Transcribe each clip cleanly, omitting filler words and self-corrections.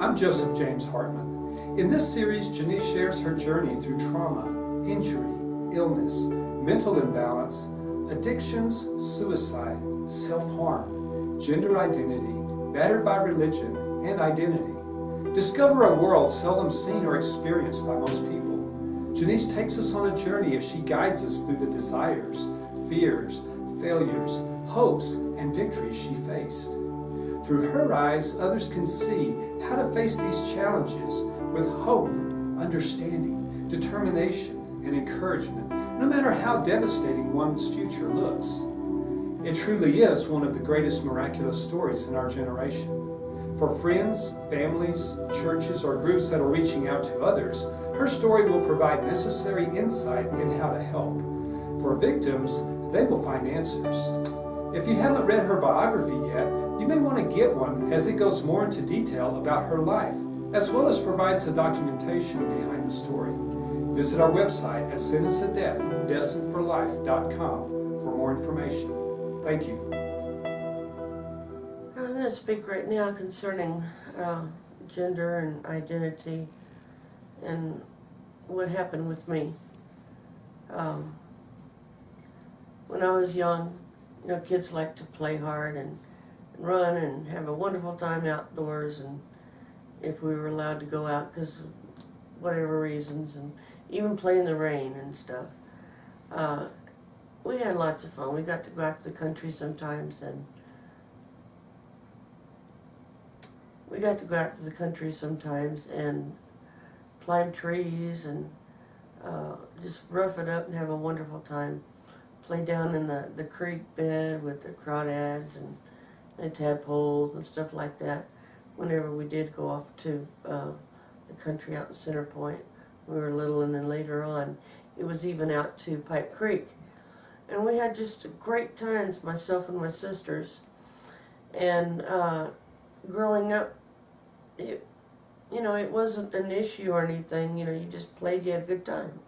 I'm Joseph James Hartman. In this series, Janiece shares her journey through trauma, injury, illness, mental imbalance, addictions, suicide, self-harm, gender identity, battered by religion, and identity. Discover a world seldom seen or experienced by most people. Janiece takes us on a journey as she guides us through the desires, fears, failures, hopes, and victories she faced. Through her eyes, others can see how to face these challenges with hope, understanding, determination, and encouragement, no matter how devastating one's future looks. It truly is one of the greatest miraculous stories in our generation. For friends, families, churches, or groups that are reaching out to others, her story will provide necessary insight in how to help. For victims, they will find answers. If you haven't read her biography yet, you may want to get one as it goes more into detail about her life, as well as provides the documentation behind the story. Visit our website at sentenceofdeath.destinedforlife.com for more information. Thank you. I'm going to speak right now concerning gender and identity and what happened with me. When I was young, you know, kids like to play hard and run and have a wonderful time outdoors, and if we were allowed to go out because of whatever reasons, and even play in the rain and stuff. We had lots of fun. We got to go out to the country sometimes, and climb trees and just rough it up and have a wonderful time. Play down in the creek bed with the crawdads and the tadpoles and stuff like that whenever we did go off to the country out in Center Point. We were little, and then later on it was even out to Pipe Creek. And we had just great times, myself and my sisters. And growing up, it wasn't an issue or anything. You know, you just played, you had a good time.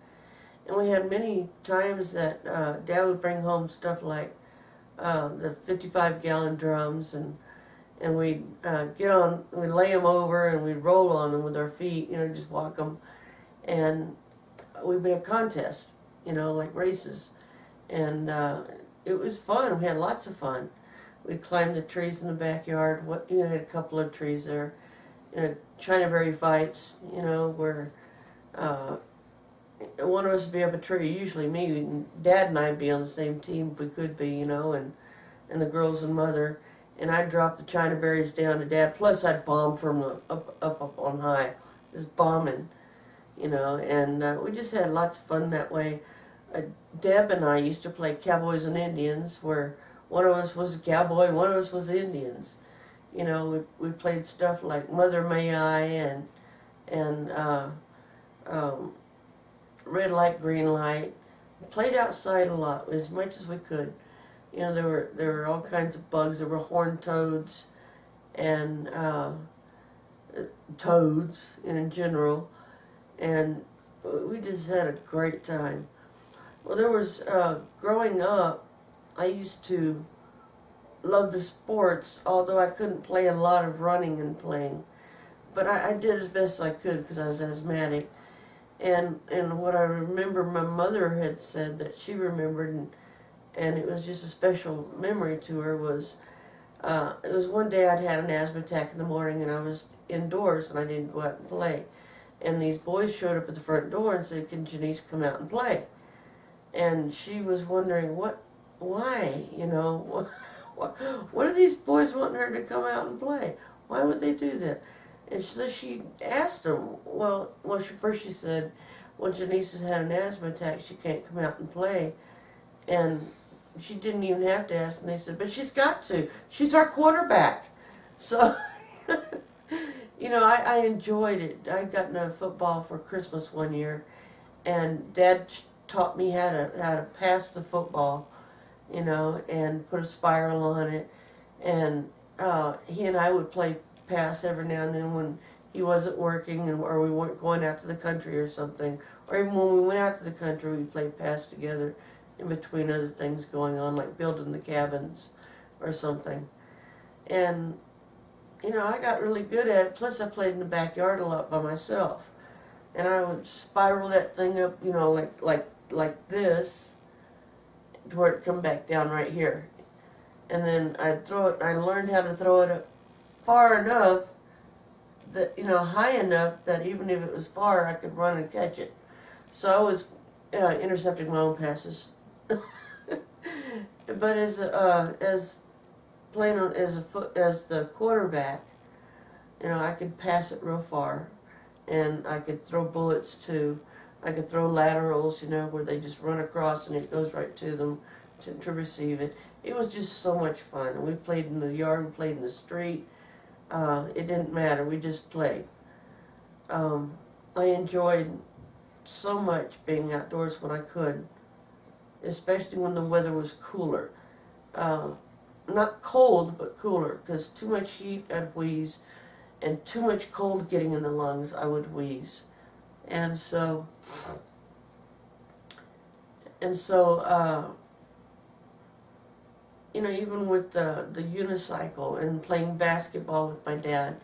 And we had many times that Dad would bring home stuff like the 55-gallon drums, and we'd we'd lay them over and we'd roll on them with our feet, you know, just walk them. And we'd be a contest, you know, like races. And it was fun. We had lots of fun. We'd climb the trees in the backyard. Had a couple of trees there. You know, Chinaberry fights, you know, where one of us would be up a tree, usually me, and Dad and I'd be on the same team if we could be, you know, and the girls and Mother, and I'd drop the China berries down to Dad, plus I'd bomb from the up on high, just bombing, you know, and we just had lots of fun that way. Deb and I used to play Cowboys and Indians, where one of us was a cowboy and one of us was Indians. You know, we played stuff like Mother May I and Red Light, Green Light. We played outside a lot, as much as we could. You know, there were all kinds of bugs. There were horned toads and toads in general, and we just had a great time. Well, there was growing up, I used to love the sports, although I couldn't play a lot of running and playing, but I did as best I could because I was asthmatic. And what I remember, my mother had said that she remembered, and it was just a special memory to her, was it was one day I'd had an asthma attack in the morning, and I was indoors and I didn't go out and play. And these boys showed up at the front door and said, "Can Janiece come out and play?" And she was wondering, why, you know, what are these boys wanting her to come out and play? Why would they do that? And so she asked them, first she said, well, Janiece has had an asthma attack, she can't come out and play. And she didn't even have to ask, and they said, but she's got to. She's our quarterback. So, you know, I enjoyed it. I'd gotten a football for Christmas one year, and Dad taught me how to pass the football, you know, and put a spiral on it. And he and I would play pass every now and then when he wasn't working or we weren't going out to the country or something. Or even when we went out to the country, we played pass together in between other things going on, like building the cabins or something. And I got really good at it. Plus, I played in the backyard a lot by myself, and I would spiral that thing up, like this, to where it come back down right here, and then I'd throw it. I learned how to throw it up far enough that high enough that even if it was far, I could run and catch it. So I was intercepting my own passes. But as playing as the quarterback, I could pass it real far, and I could throw bullets too. I could throw laterals, where they just run across and it goes right to them to receive it. It was just so much fun. And we played in the yard, we played in the street. It didn't matter. We just played. I enjoyed so much being outdoors when I could, especially when the weather was cooler. Not cold, but cooler, because too much heat I'd wheeze, and too much cold getting in the lungs I would wheeze. And so even with the unicycle and playing basketball with my dad.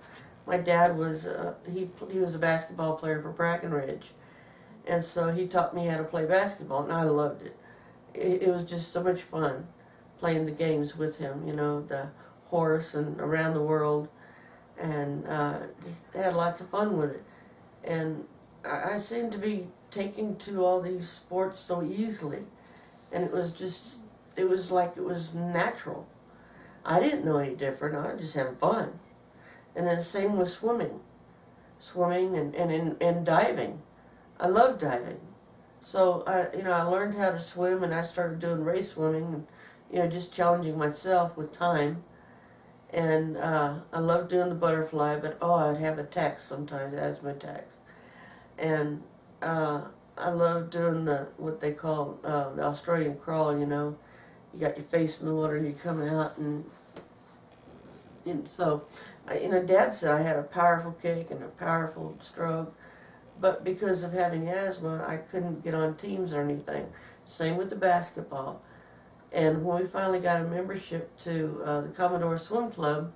My dad was he was a basketball player for Brackenridge, and so he taught me how to play basketball, and I loved it. It was just so much fun playing the games with him, the horse and around the world, and just had lots of fun with it. And I seemed to be taking to all these sports so easily, and it was like it was natural. I didn't know any different. I was just having fun. And then same with swimming and diving. I love diving. So I learned how to swim, and I started doing race swimming, and just challenging myself with time. And I loved doing the butterfly, but I'd have attacks sometimes, asthma attacks. And I loved doing what they call the Australian crawl. You got your face in the water and you come out, and so Dad said I had a powerful kick and a powerful stroke, but because of having asthma, I couldn't get on teams or anything. Same with the basketball. And when we finally got a membership to the Commodore Swim Club,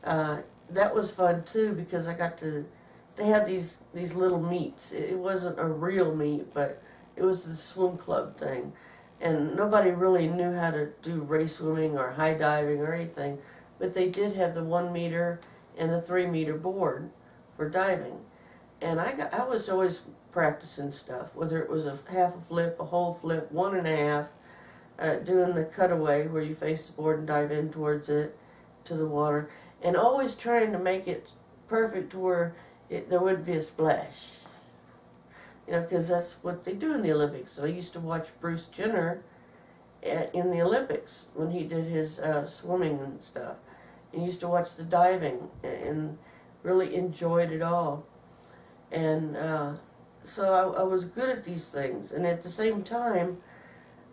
that was fun too, because they had these little meets. It wasn't a real meet, but it was the swim club thing. And nobody really knew how to do race swimming or high diving or anything, but they did have the 1 meter and the 3 meter board for diving. And I was always practicing stuff, whether it was a half a flip, a whole flip, 1.5, doing the cutaway where you face the board and dive in towards it, to the water, and always trying to make it perfect to where there wouldn't be a splash. Because that's what they do in the Olympics. So I used to watch Bruce Jenner in the Olympics when he did his swimming and stuff. And used to watch the diving and really enjoyed it all. And so I was good at these things. And at the same time,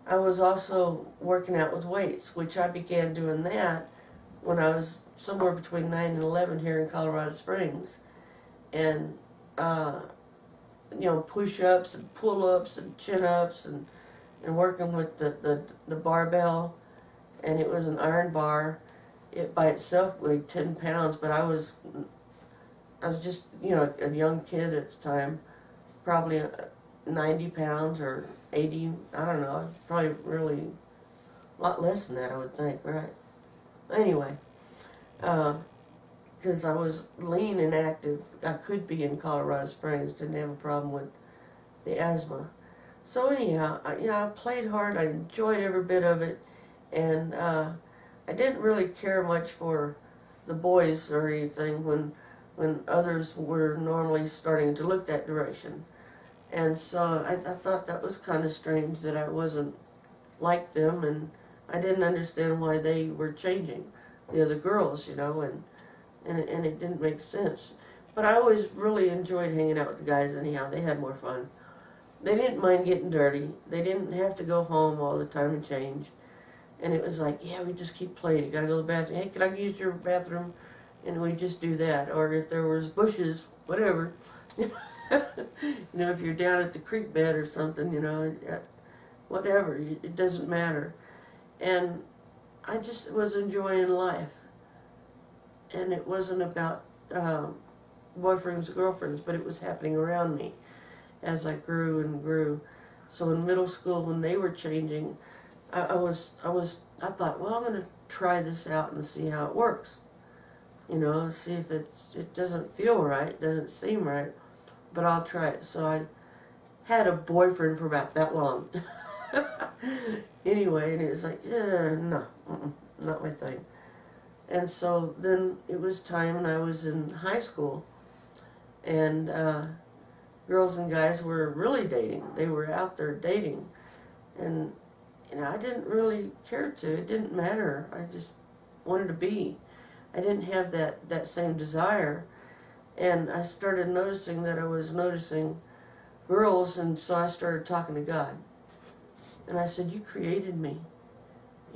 I was also working out with weights, which I began doing that when I was somewhere between 9 and 11 here in Colorado Springs. And push-ups and pull-ups and chin-ups and working with the barbell. And it was an iron bar. It by itself weighed 10 pounds, but I was just, a young kid at the time, probably 90 pounds or 80, I don't know, probably really a lot less than that, I would think, right? Anyway, because I was lean and active. I could be in Colorado Springs, didn't have a problem with the asthma. So anyhow, I played hard, I enjoyed every bit of it, and I didn't really care much for the boys or anything when others were normally starting to look that direction. And so I thought that was kind of strange that I wasn't like them, and I didn't understand why they were changing, the other girls, and it didn't make sense. But I always really enjoyed hanging out with the guys anyhow. They had more fun. They didn't mind getting dirty. They didn't have to go home all the time and change. And it was like, yeah, we just keep playing. You gotta go to the bathroom. Hey, can I use your bathroom? And we just do that. Or if there was bushes, whatever. If you're down at the creek bed or something, whatever. It doesn't matter. And I just was enjoying life. and it wasn't about boyfriends or girlfriends, but it was happening around me as I grew and grew. So in middle school, when they were changing, I thought, well, I'm going to try this out and see how it works. You know, see if it doesn't feel right, doesn't seem right, but I'll try it. So I had a boyfriend for about that long. Anyway, and it was like, yeah, no, not my thing. And so then it was time, and I was in high school, and girls and guys were really dating. They were out there dating, and I didn't really care to. It didn't matter. I just wanted to be. I didn't have that same desire, and I started noticing that I was noticing girls, and so I started talking to God. And I said, you created me.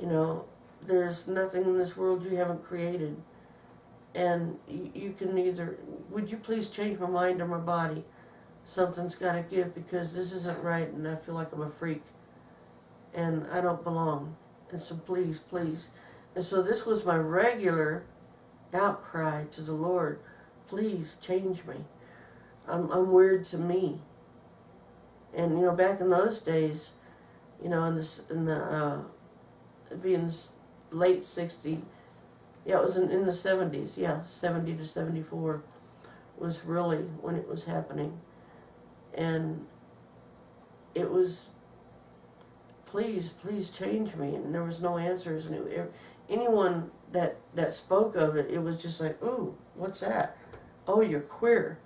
You know, there's nothing in this world you haven't created. And you can either, would you please change my mind or my body? Something's got to give, because this isn't right, and I feel like I'm a freak. And I don't belong. And so please, please. And so this was my regular outcry to the Lord. Please change me. I'm weird to me. And you know, back in those days, you know, it'd be in the late 60s. Yeah, it was in the 70s. Yeah, 70 to 74 was really when it was happening. And it was, please, please change me. And there was no answers. And anyone that spoke of it, it was just like, ooh, what's that? Oh, you're queer.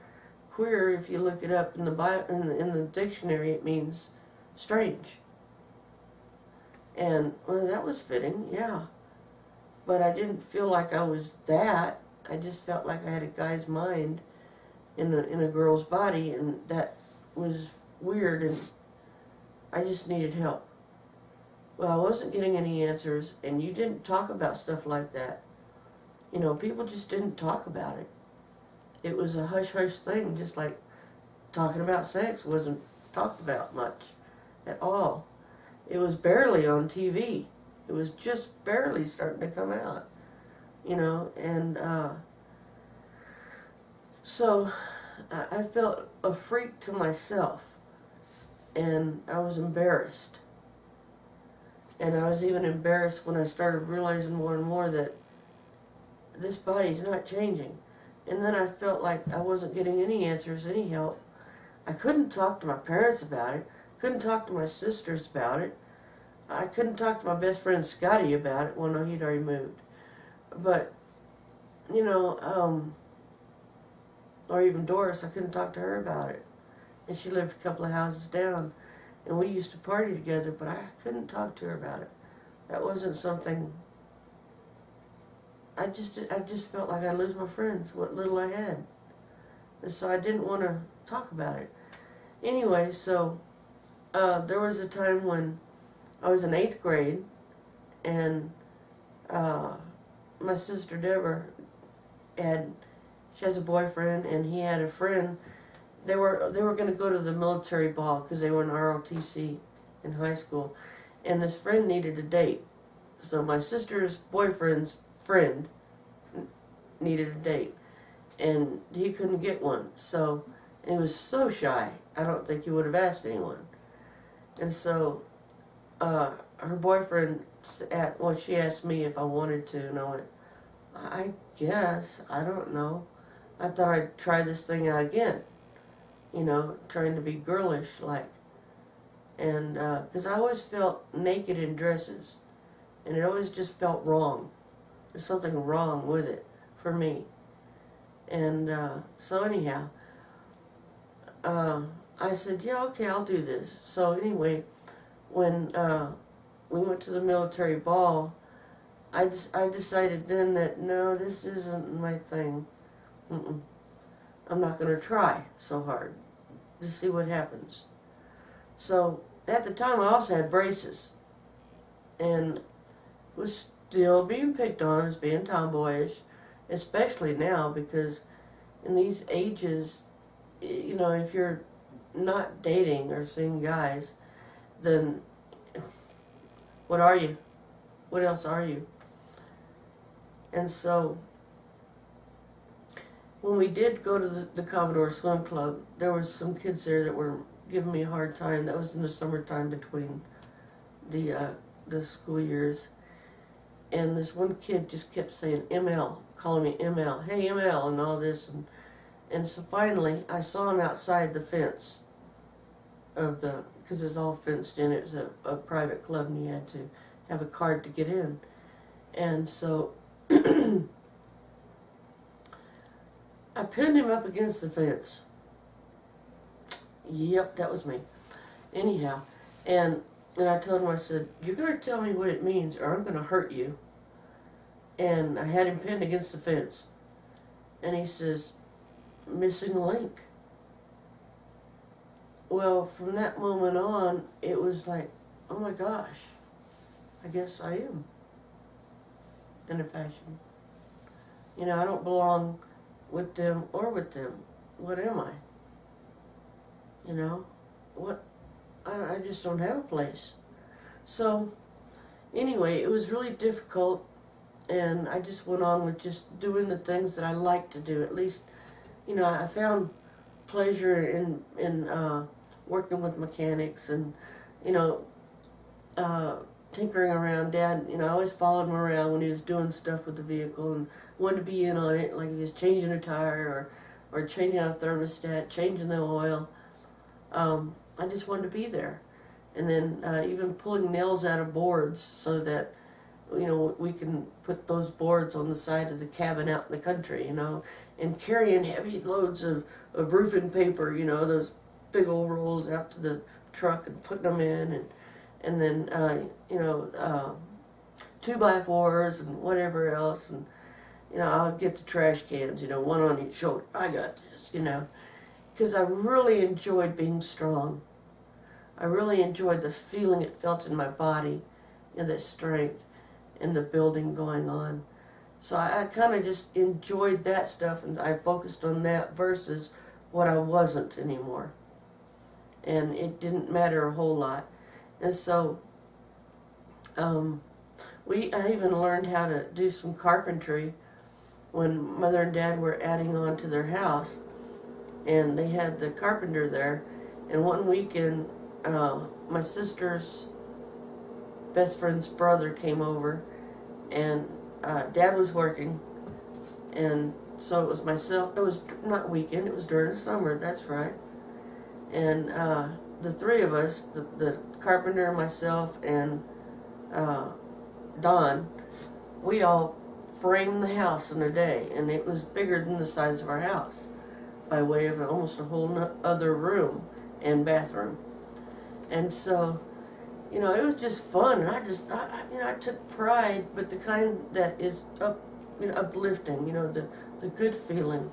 Queer, if you look it up in the dictionary, it means strange. And well, that was fitting, yeah. But I didn't feel like I was that. I just felt like I had a guy's mind in a girl's body, and that was weird, and I just needed help. Well, I wasn't getting any answers, and you didn't talk about stuff like that. You know, people just didn't talk about it. It was a hush-hush thing, just like talking about sex wasn't talked about much at all. It was barely on TV. It was just barely starting to come out, you know, and so I felt a freak to myself, and I was embarrassed. And I was even embarrassed when I started realizing more and more that this body's not changing. And then I felt like I wasn't getting any answers, any help. I couldn't talk to my parents about it. Couldn't talk to my sisters about it. I couldn't talk to my best friend Scotty about it. Well, no, he'd already moved. But, you know, or even Doris, I couldn't talk to her about it. And she lived a couple of houses down. And we used to party together, but I couldn't talk to her about it. That wasn't something... I just felt like I'd lose my friends, what little I had. And so I didn't want to talk about it. Anyway, so there was a time when I was in 8th grade, and my sister Deborah she has a boyfriend, and he had a friend. They were going to go to the military ball because they were in ROTC in high school, and this friend needed a date. So my sister's boyfriend's friend needed a date, and he couldn't get one. So, and he was so shy, I don't think he would have asked anyone. And so her boyfriend, she asked me if I wanted to, and I went, I guess, I don't know. I thought I'd try this thing out again, you know, trying to be girlish like. And because I always felt naked in dresses, and it always just felt wrong. There's something wrong with it for me. And so anyhow, I said, yeah, okay, I'll do this. So anyway, when we went to the military ball, I decided then that, no, this isn't my thing. I'm not going to try so hard to see what happens. So at the time, I also had braces, and was still being picked on as being tomboyish, especially now, because in these ages, you know, if you're not dating or seeing guys, then what are you? What else are you? And so when we did go to the Commodore Swim Club, there was some kids there that were giving me a hard time. That was in the summertime between the school years. And this one kid just kept saying ML, calling me ML, hey ML, and all this. And so finally, I saw him outside the fence of because it's all fenced in. It was a private club, and you had to have a card to get in. And so I pinned him up against the fence. Yep, that was me. Anyhow, and I told him, I said, you're going to tell me what it means or I'm going to hurt you. And I had him pinned against the fence. And he says, missing link. Well, from that moment on, it was like, oh my gosh, I guess I am, in a fashion. You know, I don't belong with them or with them. What am I? You know, I just don't have a place. So, anyway, it was really difficult, and I just went on with just doing the things that I like to do. At least, you know, I found pleasure in working with mechanics and, you know, tinkering around. Dad, you know, I always followed him around when he was doing stuff with the vehicle and wanted to be in on it, like if he was changing a tire or changing out a thermostat, changing the oil. I just wanted to be there. And then even pulling nails out of boards so that, you know, we can put those boards on the side of the cabin out in the country, you know, and carrying heavy loads of roofing paper, you know, those big old rolls out to the truck and putting them in, and then, you know, 2x4s and whatever else, and, you know, I'll get the trash cans, you know, one on each shoulder. I got this, you know, because I really enjoyed being strong. I really enjoyed the feeling it felt in my body, and the strength and the building going on. So I kind of just enjoyed that stuff, and I focused on that versus what I wasn't anymore. And it didn't matter a whole lot. And so I even learned how to do some carpentry when Mother and Dad were adding on to their house, and they had the carpenter there. And one weekend, my sister's best friend's brother came over, and Dad was working, and so it was myself. It was not weekend, it was during the summer, that's right. And the three of us, the carpenter, myself, and Don, we all framed the house in a day, and it was bigger than the size of our house by way of almost a whole other room and bathroom. And so, you know, it was just fun, and I took pride, but the kind that is uplifting, you know, the good feeling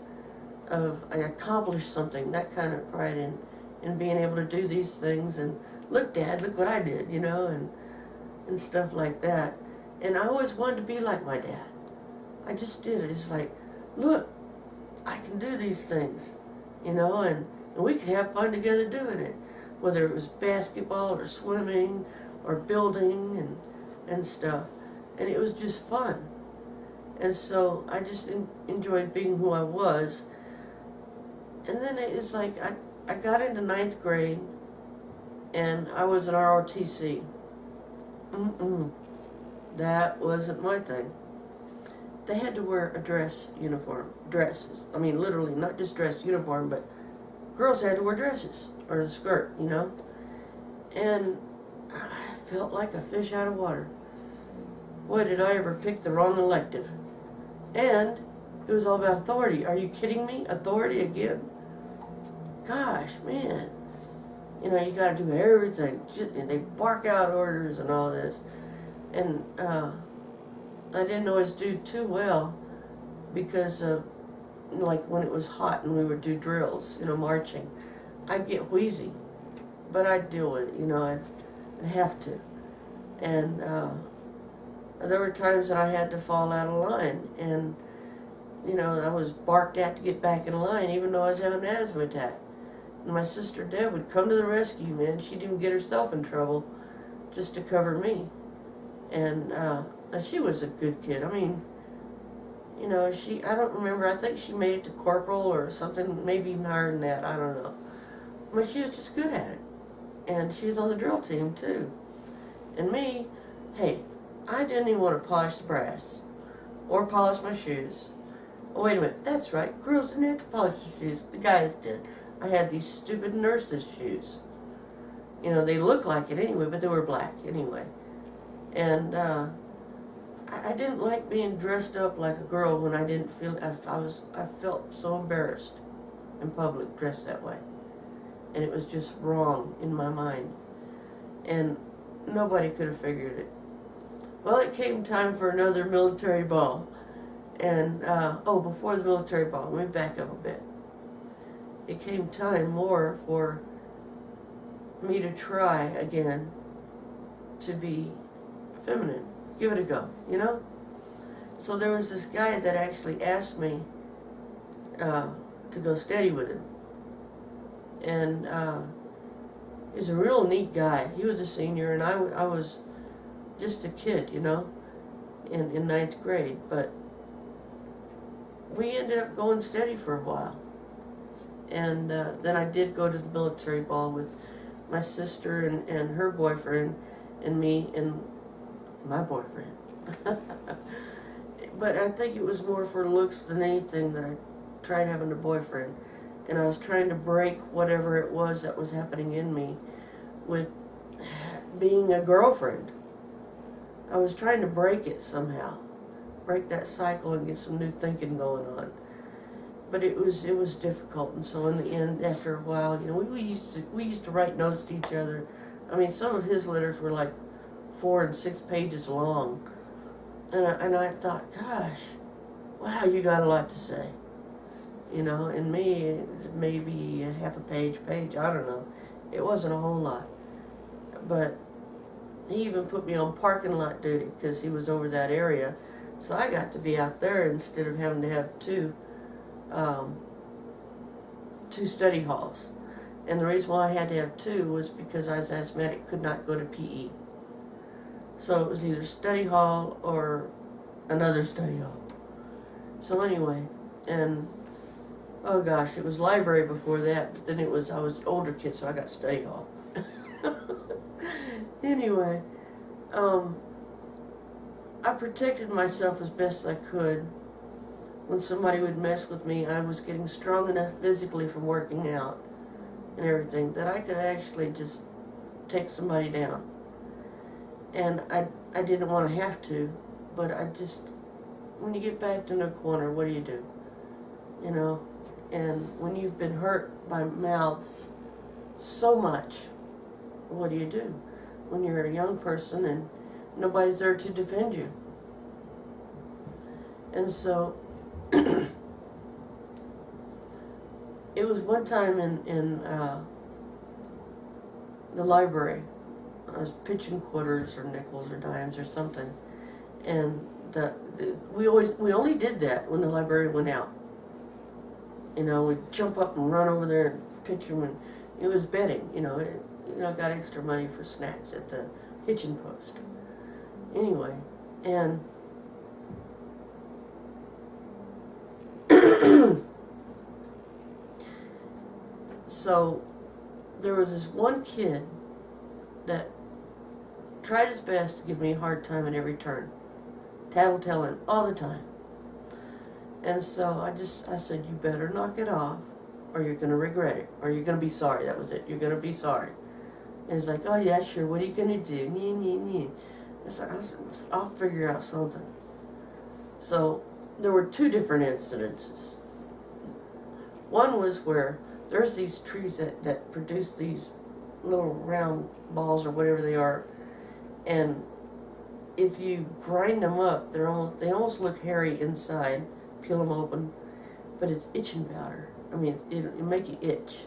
of I accomplished something, that kind of pride in being able to do these things, and look, Dad, look what I did, you know, and stuff like that. And I always wanted to be like my dad. I just did. It's like, look, I can do these things, you know, and we could have fun together doing it, whether it was basketball or swimming or building and stuff. And it was just fun. And so I just enjoyed being who I was. And then it's like I got into 9th grade, and I was an ROTC. That wasn't my thing. They had to wear a dress uniform, dresses. I mean, literally, not just dress uniform, but girls had to wear dresses, or a skirt, you know. And I felt like a fish out of water. Boy, did I ever pick the wrong elective. And it was all about authority. Are you kidding me? Authority again? Gosh, man. You know, you got to do everything. And they bark out orders and all this. And I didn't always do too well because of, like, when it was hot and we would do drills, you know, marching, I'd get wheezy. But I'd deal with it, you know, I'd have to. And there were times that I had to fall out of line, and, you know, I was barked at to get back in line even though I was having an asthma attack. And my sister Deb would come to the rescue, man. She'd even get herself in trouble just to cover me. And she was a good kid. I mean, You know, I don't remember, I think she made it to corporal or something, maybe even higher than that, I don't know. But she was just good at it. And she was on the drill team too. And me, hey, I didn't even want to polish the brass or polish my shoes. Oh, wait a minute, that's right, girls didn't have to polish their shoes, the guys did. I had these stupid nurses' shoes. You know, they looked like it anyway, but they were black anyway. And I didn't like being dressed up like a girl when I didn't feel, I felt so embarrassed in public dressed that way. And it was just wrong in my mind. And nobody could have figured it. Well, it came time for another military ball. And, before the military ball, let me back up a bit. It came time more for me to try again to be feminine. Give it a go, you know? So there was this guy that actually asked me to go steady with him. And he's a real neat guy. He was a senior, and I was just a kid, you know, in ninth grade. But we ended up going steady for a while. And then I did go to the military ball with my sister and her boyfriend and me and my boyfriend. But I think it was more for looks than anything that I tried having a boyfriend. And I was trying to break whatever it was that was happening in me with being a girlfriend. I was trying to break it somehow. Break that cycle and get some new thinking going on. But it was difficult, and so in the end, after a while, you know, we used to write notes to each other. I mean, some of his letters were like 4 and 6 pages long, and I thought, gosh, wow, you got a lot to say, you know. And me, maybe a half a page, I don't know. It wasn't a whole lot, but he even put me on parking lot duty because he was over that area, so I got to be out there instead of having to have two study halls. And the reason why I had to have two was because I was asthmatic, could not go to PE. So it was either study hall or another study hall. So anyway, and oh gosh, it was library before that, but then I was an older kid, so I got study hall. Anyway, I protected myself as best I could. When somebody would mess with me, I was getting strong enough physically from working out and everything that I could actually just take somebody down. And I didn't want to have to, but when you get backed in a corner, what do? You know? And when you've been hurt by mouths so much, what do you do? When you're a young person and nobody's there to defend you. And so it was one time in the library. I was pitching quarters or nickels or dimes or something, and we only did that when the librarian went out. You know, we'd jump up and run over there and pitch them, and it was betting. You know, got extra money for snacks at the hitching post. Anyway, and so there was this one kid that tried his best to give me a hard time at every turn, tattletelling all the time. And so I said, you better knock it off or you're going to regret it, or you're going to be sorry. That was it. You're going to be sorry. And he's like, oh yeah, sure, what are you going to do? I said, I'll figure out something. So there were 2 different incidences. One was where there's these trees that produce these little round balls or whatever they are, and if you grind them up, they almost look hairy inside. Peel them open, but it's itching powder. I mean, it'll make you itch.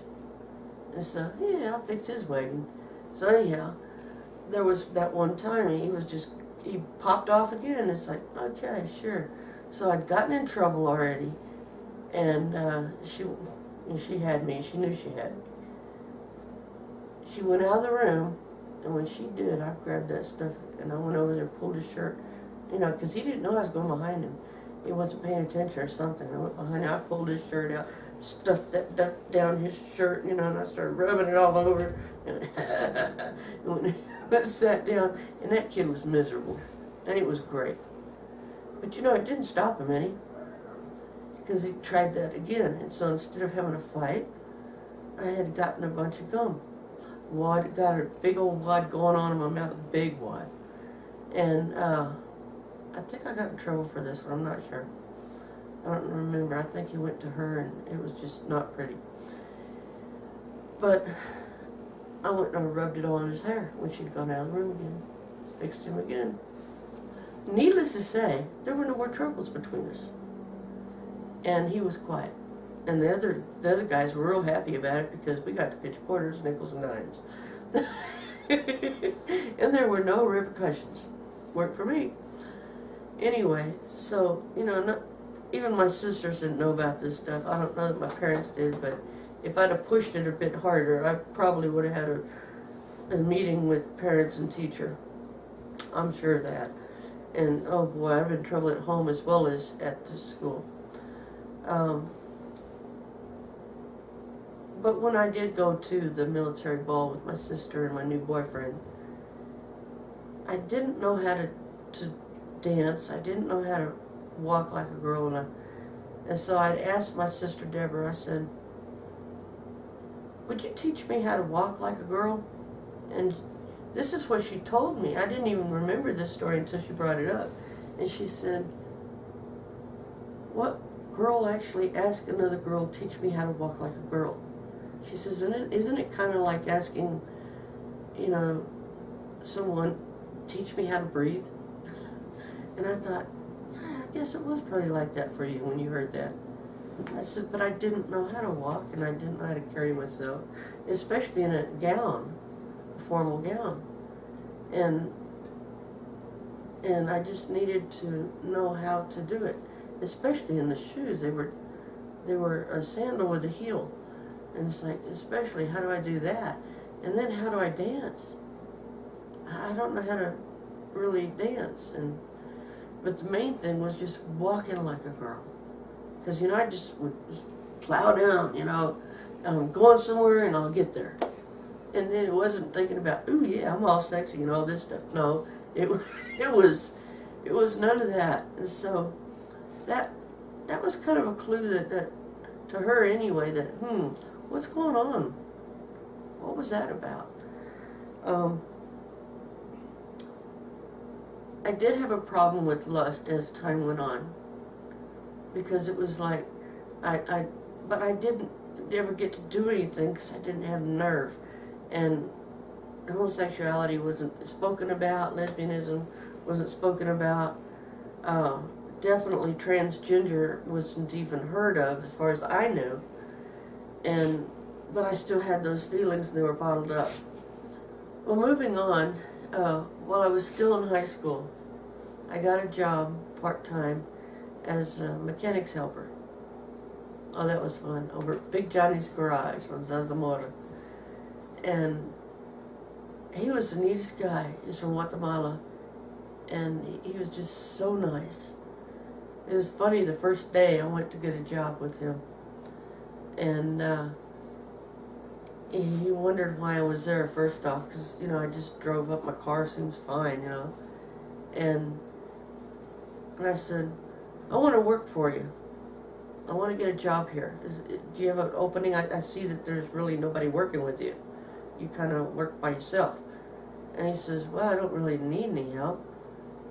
And so, yeah, I'll fix his wagon. So anyhow, there was that one time he popped off again. It's like, okay, sure. So I'd gotten in trouble already, and she had me. She knew she had me. She went out of the room, and when she did, I grabbed that stuff, and I went over there, pulled his shirt, you know, because he didn't know I was going behind him. he wasn't paying attention or something. I went behind him, I pulled his shirt out, stuffed that down his shirt, you know, and I started rubbing it all over. And when I sat down, and that kid was miserable, and it was great. But you know, it didn't stop him any, because he tried that again. And so instead of having a fight, I had gotten a bunch of gum. Wad, got a big old wad going on in my mouth, a big wad. And I think I got in trouble for this one, I'm not sure. I don't remember. I think he went to her and it was just not pretty. But I went and I rubbed it all in his hair when she'd gone out of the room again. Fixed him again. Needless to say, there were no more troubles between us. And he was quiet. And the other guys were real happy about it because we got to pitch quarters, nickels, and dimes. And there were no repercussions. Worked for me. Anyway, so, you know, even my sisters didn't know about this stuff. I don't know that my parents did, but if I'd have pushed it a bit harder, I probably would have had a meeting with parents and teacher. I'm sure of that. And, oh boy, I've been in trouble at home as well as at the school. But when I did go to the military ball with my sister and my new boyfriend, I didn't know how to dance. I didn't know how to walk like a girl. And so I'd asked my sister Deborah, I said, would you teach me how to walk like a girl? And this is what she told me. I didn't even remember this story until she brought it up. And she said, what girl actually asked another girl to teach me how to walk like a girl? She says, isn't it kind of like asking, you know, someone, teach me how to breathe? And I thought, I guess it was probably like that for you when you heard that. I said, but I didn't know how to walk and I didn't know how to carry myself, especially in a gown, a formal gown. And I just needed to know how to do it, especially in the shoes. They were a sandal with a heel. And it's like, especially, how do I do that? And then how do I dance? I don't know how to really dance. But the main thing was just walking like a girl. Because, you know, I just would just plow down, you know, I'm going somewhere and I'll get there. And then it wasn't thinking about, ooh, yeah, I'm all sexy and all this stuff. No, it was none of that. And so that was kind of a clue that to her anyway, that, what's going on? What was that about? I did have a problem with lust as time went on, because it was like, but I didn't ever get to do anything because I didn't have nerve. And homosexuality wasn't spoken about, lesbianism wasn't spoken about, definitely transgender wasn't even heard of as far as I knew. But I still had those feelings and they were bottled up. Well, moving on, while I was still in high school, I got a job part-time as a mechanic's helper. Oh, that was fun, over at Big Johnny's garage on Zarzamora. And he was the neatest guy. He's from Guatemala. And he was just so nice. It was funny, the first day I went to get a job with him. And he wondered why I was there first off, because, you know, I just drove up, my car seems fine, you know. And I said, I want to work for you. I want to get a job here. Do you have an opening? I see that there's really nobody working with you. You kind of work by yourself. And he says, well, I don't really need any help.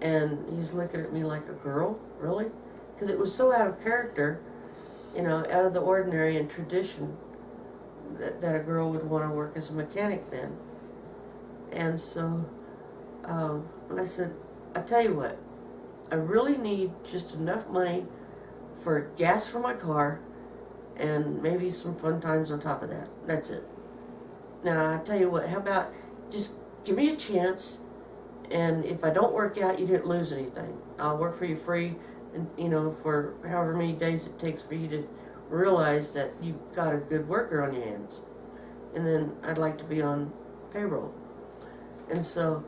And he's looking at me like, a girl? Really? Because it was so out of character, you know, out of the ordinary and tradition that a girl would want to work as a mechanic then. And so, and I said, I tell you what, I really need just enough money for gas for my car and maybe some fun times on top of that. That's it. Now, I tell you what, how about just give me a chance, and if I don't work out, you didn't lose anything. I'll work for you free, and, you know, for however many days it takes for you to realize that you've got a good worker on your hands. And then I'd like to be on payroll. And so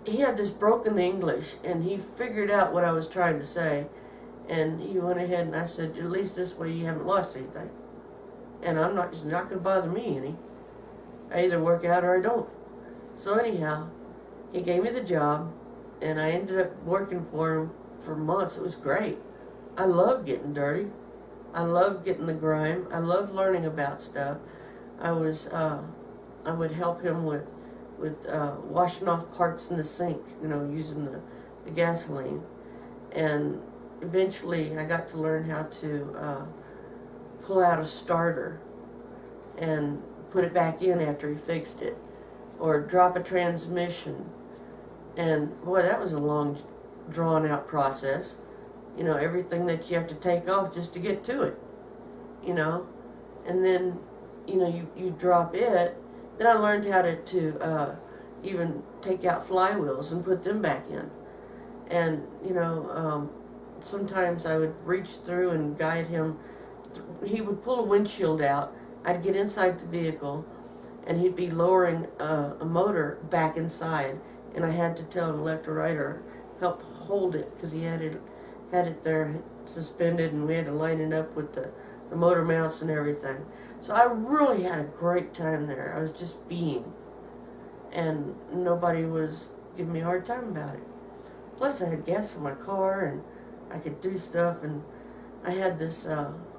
he had this broken English, and he figured out what I was trying to say, And he went ahead and I said, at least this way you haven't lost anything. And it's not going to bother me any. I either work out or I don't. So anyhow, he gave me the job, and I ended up working for him for months. It was great. I love getting dirty. I love getting the grime. I love learning about stuff. I would help him with washing off parts in the sink, using the gasoline. And eventually I got to learn how to pull out a starter and put it back in after he fixed it, or drop a transmission. And boy, that was a long, drawn out process. Everything that you have to take off just to get to it, and then, you drop it. Then I learned how to even take out flywheels and put them back in. And, sometimes I would reach through and guide him. He would pull a windshield out. I'd get inside the vehicle, and he'd be lowering a motor back inside, and I had to tell him left or right or help hold it, because he had it there suspended, and we had to line it up with the motor mounts and everything. So I really had a great time there. I was just being, and nobody was giving me a hard time about it. Plus I had gas for my car, and I could do stuff, and I had this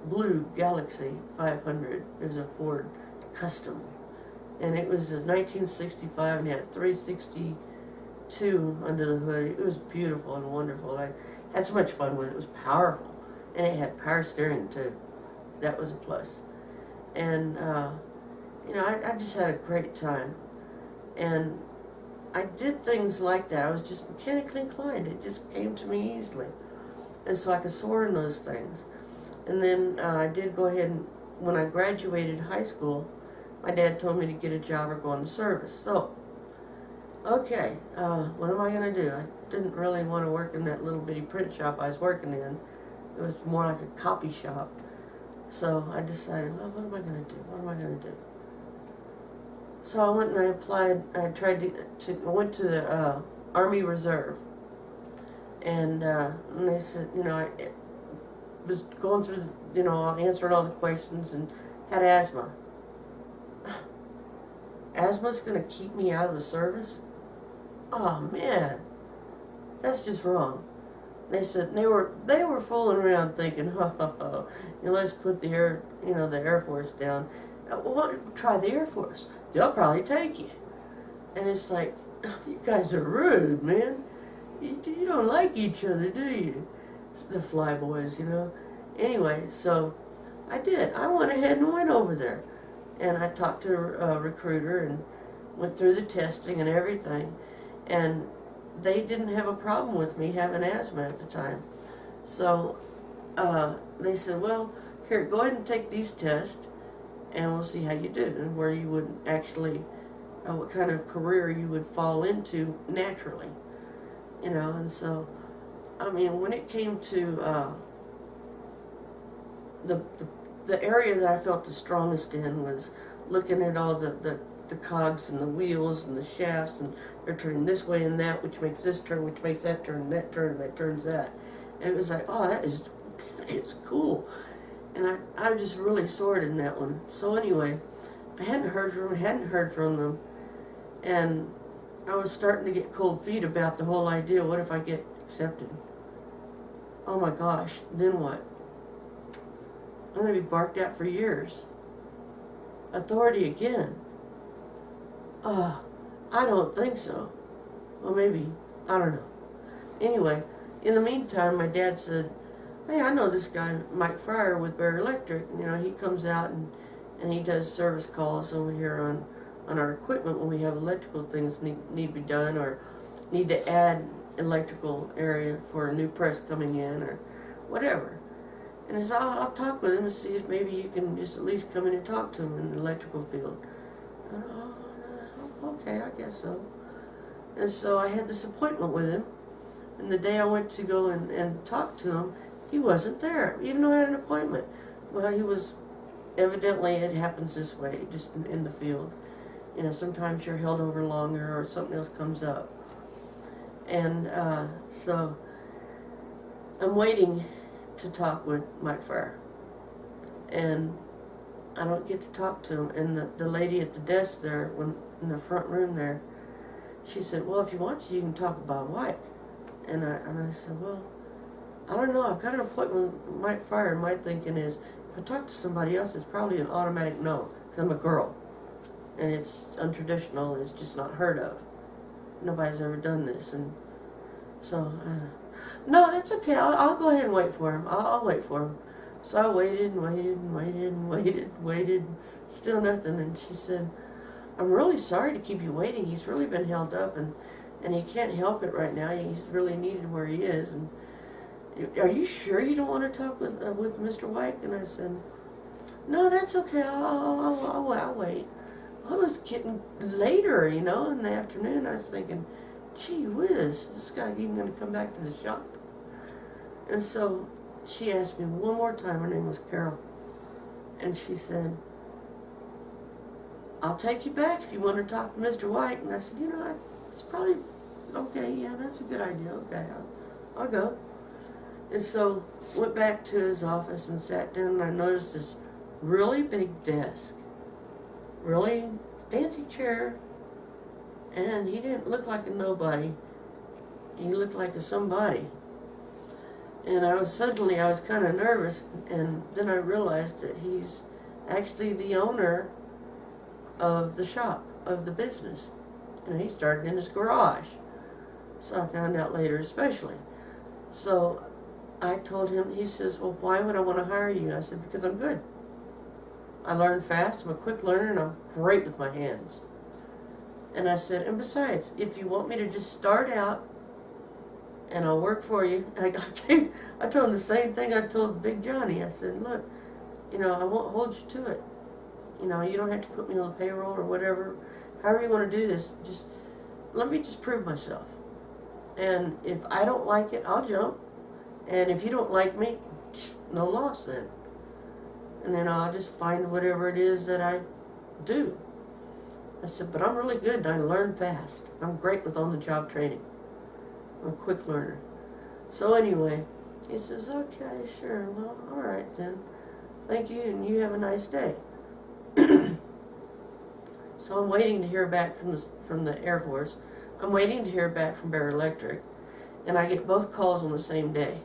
blue Galaxy 500. It was a Ford Custom, and it was a 1965 and had 362 under the hood. It was beautiful and wonderful. I had so much fun with it. It was powerful, and it had power steering too. That was a plus. And I just had a great time, and I did things like that. I was just mechanically inclined. It just came to me easily, and so I could soar in those things. And then I did go ahead and, when I graduated high school, my dad told me to get a job or go in the service. So, okay, what am I going to do? I didn't really want to work in that little bitty print shop I was working in. It was more like a copy shop. So I decided, well, what am I going to do? What am I going to do? So I went and I applied. I went to the Army Reserve, and they said, I was going through, answering all the questions, and had asthma. Asthma's going to keep me out of the service? Oh man, that's just wrong. They said they were fooling around thinking, let's put the Air Force down. Well, try the Air Force. They'll probably take you. And it's like, you guys are rude, man. You don't like each other, do you? The flyboys, Anyway, so I did. I went ahead and went over there. And I talked to a recruiter and went through the testing and everything. And they didn't have a problem with me having asthma at the time. So they said, well, here, go ahead and take these tests, and we'll see how you do, and where you would actually, what kind of career you would fall into naturally. And so, when it came to the area that I felt the strongest in was looking at all the cogs and the wheels and the shafts, and they're turning this way and that, which makes this turn, which makes that turn, and that turns that. And it was like, oh, that is cool. And I just really soared in that one. So anyway, I hadn't heard from them, and I was starting to get cold feet about the whole idea. What if I get accepted? Oh my gosh, then what? I'm going to be barked at for years. Authority again. I don't think so. Well, maybe. I don't know. Anyway, in the meantime, my dad said, hey, I know this guy, Mike Fryer with Bear Electric. He comes out and he does service calls over here on our equipment when we have electrical things need to be done, or need to add electrical area for a new press coming in, or whatever. And I said, I'll talk with him and see if maybe you can just at least come in and talk to him in the electrical field. And, okay, I guess so. And so I had this appointment with him, and the day I went to go and talk to him, he wasn't there, even though I had an appointment. Well, he was, evidently it happens this way, just in the field. Sometimes you're held over longer or something else comes up. And so I'm waiting to talk with Mike Frere. And I don't get to talk to him. And the lady at the desk there, in the front room there, she said, well, if you want to, you can talk about Mike. And I said, well, I don't know. I've got an appointment with Mike Frere, and my thinking is, if I talk to somebody else, it's probably an automatic no, because I'm a girl. And it's untraditional, and it's just not heard of. Nobody's ever done this. And so, no, that's okay. I'll go ahead and wait for him. I'll wait for him. So I waited and waited and waited and waited and waited. Still nothing. And she said, I'm really sorry to keep you waiting. He's really been held up, and he can't help it right now. He's really needed where he is. And are you sure you don't want to talk with Mr. White? And I said, no, that's okay. I'll wait. I was getting later, in the afternoon. I was thinking, gee whiz, is this guy even going to come back to the shop? And so she asked me one more time. Her name was Carol. And she said, I'll take you back if you want to talk to Mr. White. And I said, it's probably, okay, yeah, that's a good idea. Okay, I'll go. And so went back to his office and sat down, and I noticed this really big desk, really fancy chair, and he didn't look like a nobody. He looked like a somebody. And I was kind of nervous, and then I realized that he's actually the owner of the shop, of the business. He started in his garage. So I found out later especially. So I told him, he says, well, why would I want to hire you? I said, because I'm good. I learn fast, I'm a quick learner, and I'm great with my hands. And I said, and besides, if you want me to just start out and I'll work for you, I told him the same thing I told Big Johnny. I said, look, I won't hold you to it. You don't have to put me on the payroll or whatever. However you want to do this, just let me just prove myself. And if I don't like it, I'll jump. And if you don't like me, no loss then. And then I'll just find whatever it is that I do. I said, but I'm really good and I learn fast. I'm great with on-the-job training. I'm a quick learner. So anyway, he says, okay, sure, well, all right then. Thank you, and you have a nice day. So I'm waiting to hear back from the Air Force. I'm waiting to hear back from Bear Electric. And I get both calls on the same day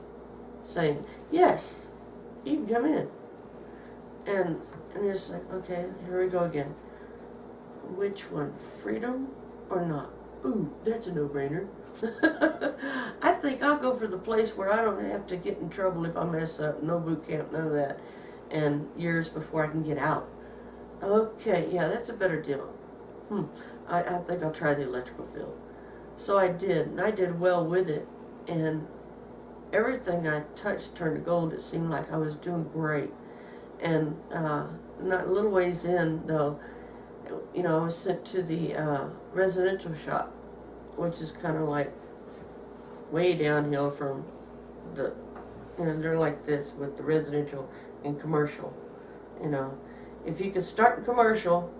saying, yes, you can come in. And it's like, okay, here we go again. Which one, freedom or not? Ooh, that's a no-brainer. I think I'll go for the place where I don't have to get in trouble if I mess up. No boot camp, none of that. And years before I can get out. Okay, yeah, that's a better deal. I think I'll try the electrical field. So I did, and I did well with it. And everything I touched turned to gold. It seemed like I was doing great. And not a little ways in, though, I was sent to the residential shop, which is kind of like way downhill from they're like this with the residential and commercial. If you can start in commercial,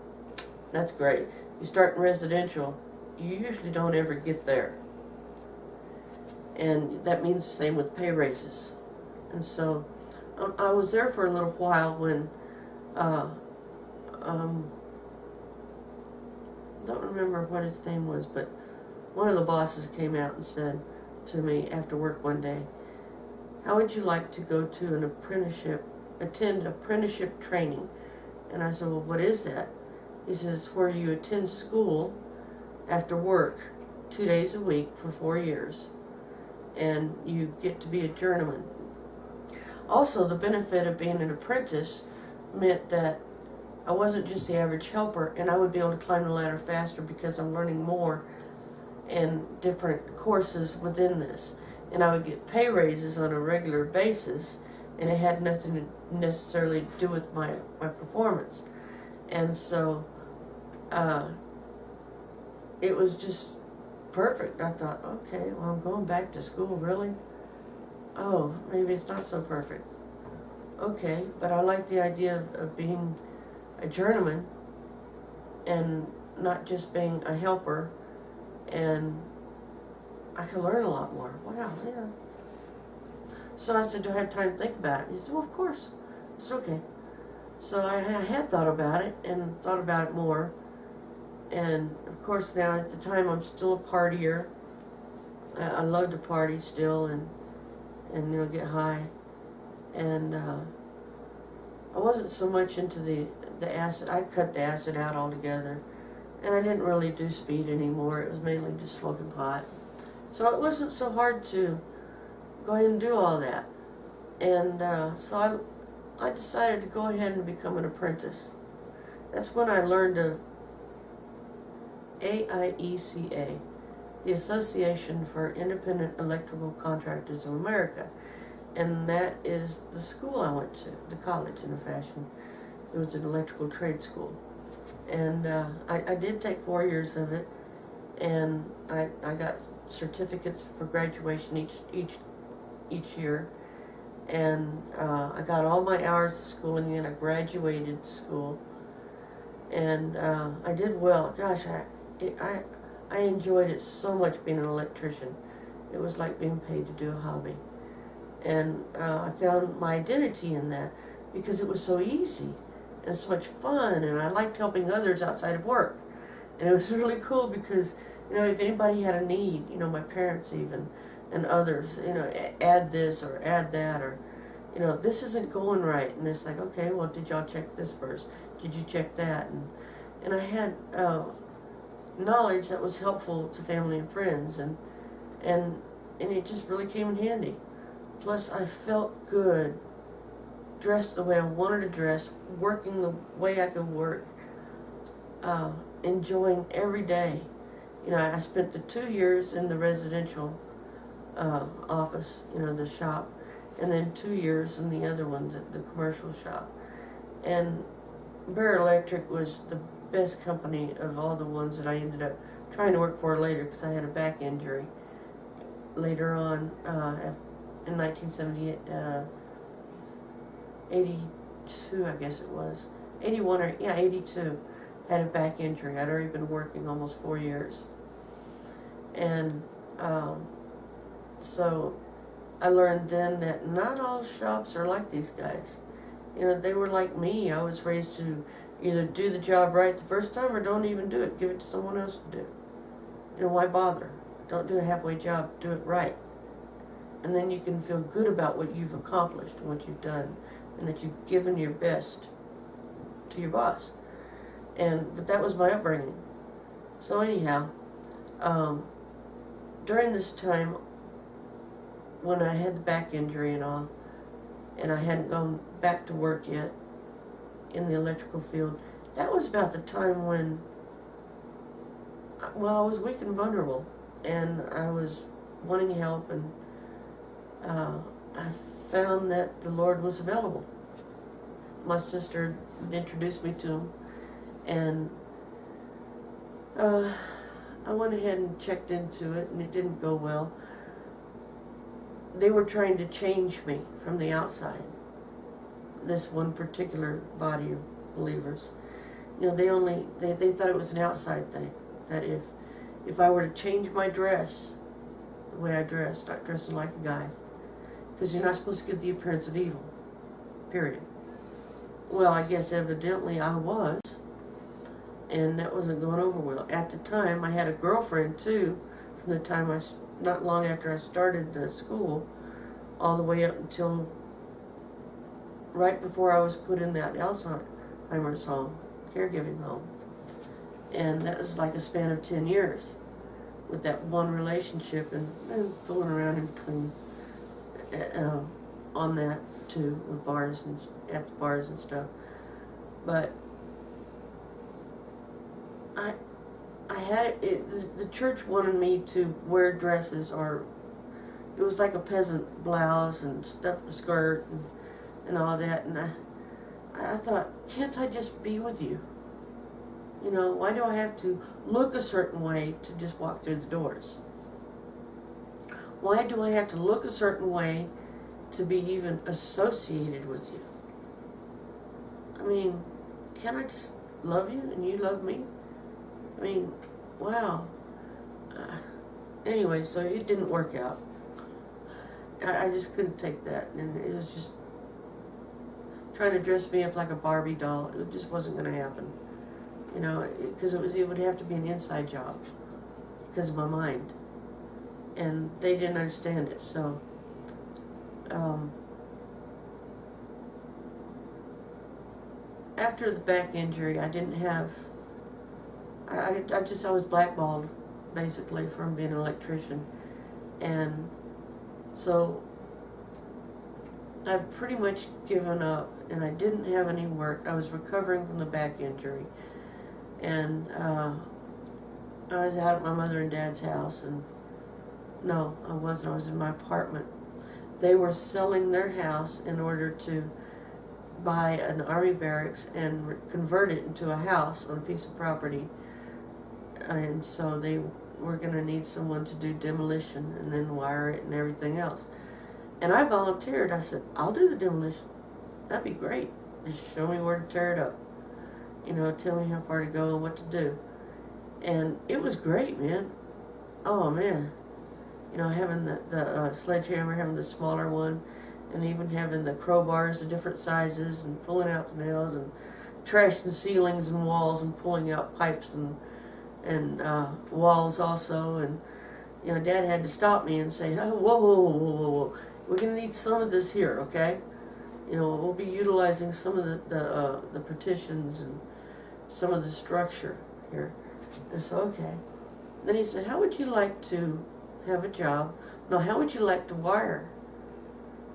that's great. You start in residential, you usually don't ever get there. And that means the same with pay raises. And so I was there for a little while when don't remember what his name was, but one of the bosses came out and said to me after work one day, how would you like to go to an attend apprenticeship training? And I said, well, what is that? He says, it's where you attend school after work 2 days a week for 4 years. And you get to be a journeyman. Also, the benefit of being an apprentice meant that I wasn't just the average helper, and I would be able to climb the ladder faster because I'm learning more and different courses within this. And I would get pay raises on a regular basis, and it had nothing to necessarily do with my performance. And so it was just perfect. I thought, okay, well, I'm going back to school, really? Oh, maybe it's not so perfect. Okay, but I like the idea of being a journeyman and not just being a helper, and I can learn a lot more. Wow, yeah. So I said, do I have time to think about it? And he said, well, of course. It's okay. So I had thought about it and thought about it more. And of course now at the time I'm still a partier. I love to party still and get high. And I wasn't so much into the acid. I cut the acid out altogether. And I didn't really do speed anymore. It was mainly just smoking pot. So it wasn't so hard to go ahead and do all that. And so I decided to go ahead and become an apprentice. That's when I learned of AIECA, the Association for Independent Electrical Contractors of America. And that is the school I went to, the college in a fashion. It was an electrical trade school. And I did take 4 years of it, and I got certificates for graduation each year. And I got all my hours of schooling in. I graduated school, and I did well. Gosh, I enjoyed it so much being an electrician. It was like being paid to do a hobby. And I found my identity in that because it was so easy and so much fun, and I liked helping others outside of work. And it was really cool because, if anybody had a need, my parents even, and others, add this or add that, or, this isn't going right. And it's like, okay, well, did y'all check this first? Did you check that? And I had knowledge that was helpful to family and friends, and it just really came in handy. Plus, I felt good, dressed the way I wanted to dress, working the way I could work, enjoying every day. I spent the 2 years in the residential office, the shop, and then 2 years in the other one, the commercial shop. And Bear Electric was the best company of all the ones that I ended up trying to work for later, because I had a back injury later on in 1978, 82, I guess it was. 81 or, 82. Had a back injury. I'd already been working almost 4 years. And so I learned then that not all shops are like these guys. They were like me. I was raised to either do the job right the first time or don't even do it. Give it to someone else to do. Why bother? Don't do a halfway job. Do it right. And then you can feel good about what you've accomplished and what you've done, and that you've given your best to your boss. But that was my upbringing. So anyhow, during this time, when I had the back injury and all, and I hadn't gone back to work yet in the electrical field, that was about the time when, I was weak and vulnerable, and I was wanting help, and I found that the Lord was available. My sister introduced me to him, and I went ahead and checked into it, and it didn't go well. They were trying to change me from the outside, this one particular body of believers. They thought it was an outside thing, that if I were to change my dress, the way I dress, start dressing like a guy, because you're not supposed to give the appearance of evil, period. Well, I guess evidently I was, and that wasn't going over well. At the time, I had a girlfriend too, from the time not long after I started the school, all the way up until right before I was put in that Alzheimer's home, caregiving home. And that was like a span of 10 years with that one relationship, and fooling around in between on that too, with bars and at the bars and stuff. But I had the church wanted me to wear dresses, or it was like a peasant blouse and stuff, a skirt and all that. And I thought, can't I just be with you? Why do I have to look a certain way to just walk through the doors? Why do I have to look a certain way to be even associated with you? Can't I just love you and you love me? Wow. Anyway, so it didn't work out. I just couldn't take that, and it was just trying to dress me up like a Barbie doll. It just wasn't going to happen, you know, because it would have to be an inside job because of my mind, and they didn't understand it. So after the back injury, I didn't have. I was blackballed basically from being an electrician, and so I'd pretty much given up, and I didn't have any work. I was recovering from the back injury, and I was out at my mother and dad's house, and no, I wasn't. I was in my apartment. They were selling their house in order to buy an army barracks and convert it into a house on a piece of property, and so they were going to need someone to do demolition and then wire it and everything else. And I volunteered. I said, I'll do the demolition. That'd be great. Just show me where to tear it up. You know, tell me how far to go and what to do. And it was great, man. Oh, man. You know, having the sledgehammer, having the smaller one, and even having the crowbars of different sizes, and pulling out the nails, and trashing ceilings and walls, and pulling out pipes and walls also. And, you know, Dad had to stop me and say, oh, whoa, whoa, whoa, whoa, whoa. We're going to need some of this here, okay? You know, we'll be utilizing some of the partitions and some of the structure here. And so, okay. Then he said, how would you like to have a job? No, how would you like to wire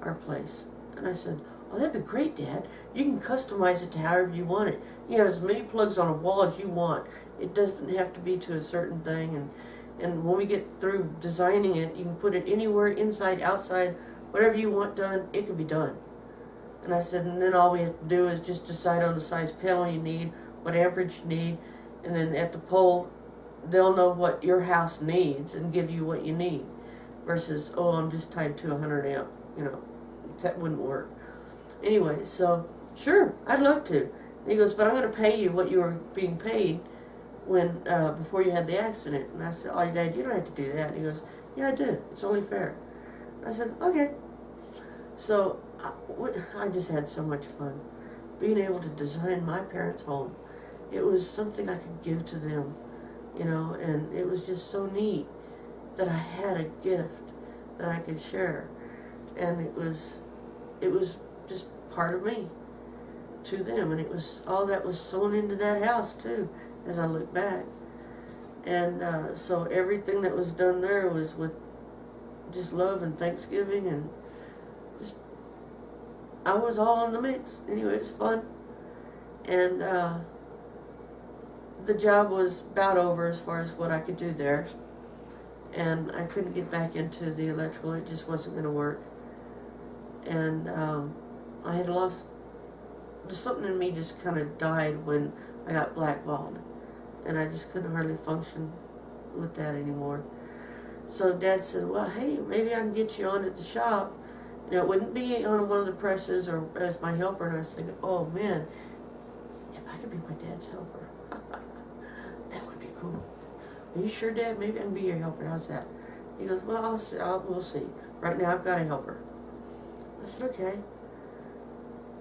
our place? And I said, oh, that'd be great, Dad. You can customize it to however you want it. You have as many plugs on a wall as you want. It doesn't have to be to a certain thing. And when we get through designing it, you can put it anywhere, inside, outside, whatever you want done, it can be done. And I said, and then all we have to do is just decide on the size panel you need, what amperage you need, and then at the pole, they'll know what your house needs and give you what you need. Versus, oh, I'm just tied to 100 amp, you know, that wouldn't work. Anyway, so, sure, I'd love to. And he goes, but I'm going to pay you what you were being paid when before you had the accident. And I said, oh, Dad, you don't have to do that. And he goes, yeah, I do. It's only fair. I said, okay. So I just had so much fun being able to design my parents' home. It was something I could give to them, you know, and it was just so neat that I had a gift that I could share. And it was just part of me to them, and it was all that was sewn into that house too, as I look back. And so everything that was done there was with just love and Thanksgiving, and just I was all in the mix. Anyway, it's fun, and the job was about over as far as what I could do there, and I couldn't get back into the electrical. It just wasn't going to work, and I had lost. Something in me just kind of died when I got blackballed, and I just couldn't hardly function with that anymore. So Dad said, well, hey, maybe I can get you on at the shop. You know, it wouldn't be on one of the presses or as my helper. And I was thinking, oh, man, if I could be my dad's helper, that would be cool. Are you sure, Dad? Maybe I can be your helper. How's that? He goes, well, we'll see. Right now I've got a helper. I said, okay.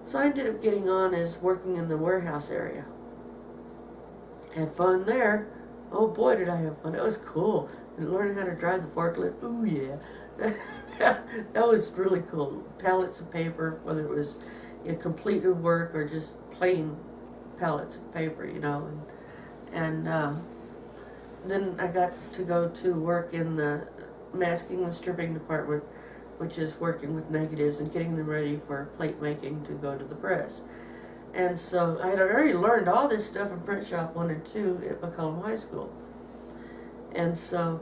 So I ended up getting on as working in the warehouse area. Had fun there. Oh, boy, did I have fun. It was cool. And learning how to drive the forklift. Ooh, yeah. That was really cool. Pallets of paper, whether it was completed work or just plain pallets of paper, you know. And then I got to go to work in the masking and stripping department, which is working with negatives and getting them ready for plate making to go to the press. And so I had already learned all this stuff in Print Shop 1 and 2 at McCollum High School. And so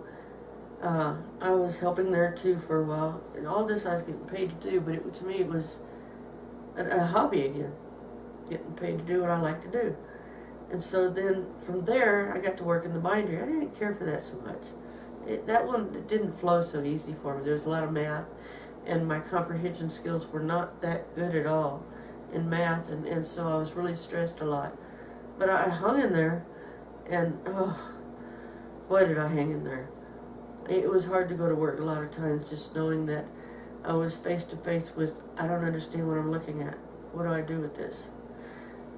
I was helping there too for a while. And all this I was getting paid to do, but to me it was a hobby again. Getting paid to do what I like to do. And so then from there I got to work in the bindery. I didn't care for that so much. That one it didn't flow so easy for me. There was a lot of math, and my comprehension skills were not that good at all in math, and so I was really stressed a lot. But I hung in there, and oh, boy did I hang in there. It was hard to go to work a lot of times, just knowing that I was face to face with, I don't understand what I'm looking at. What do I do with this?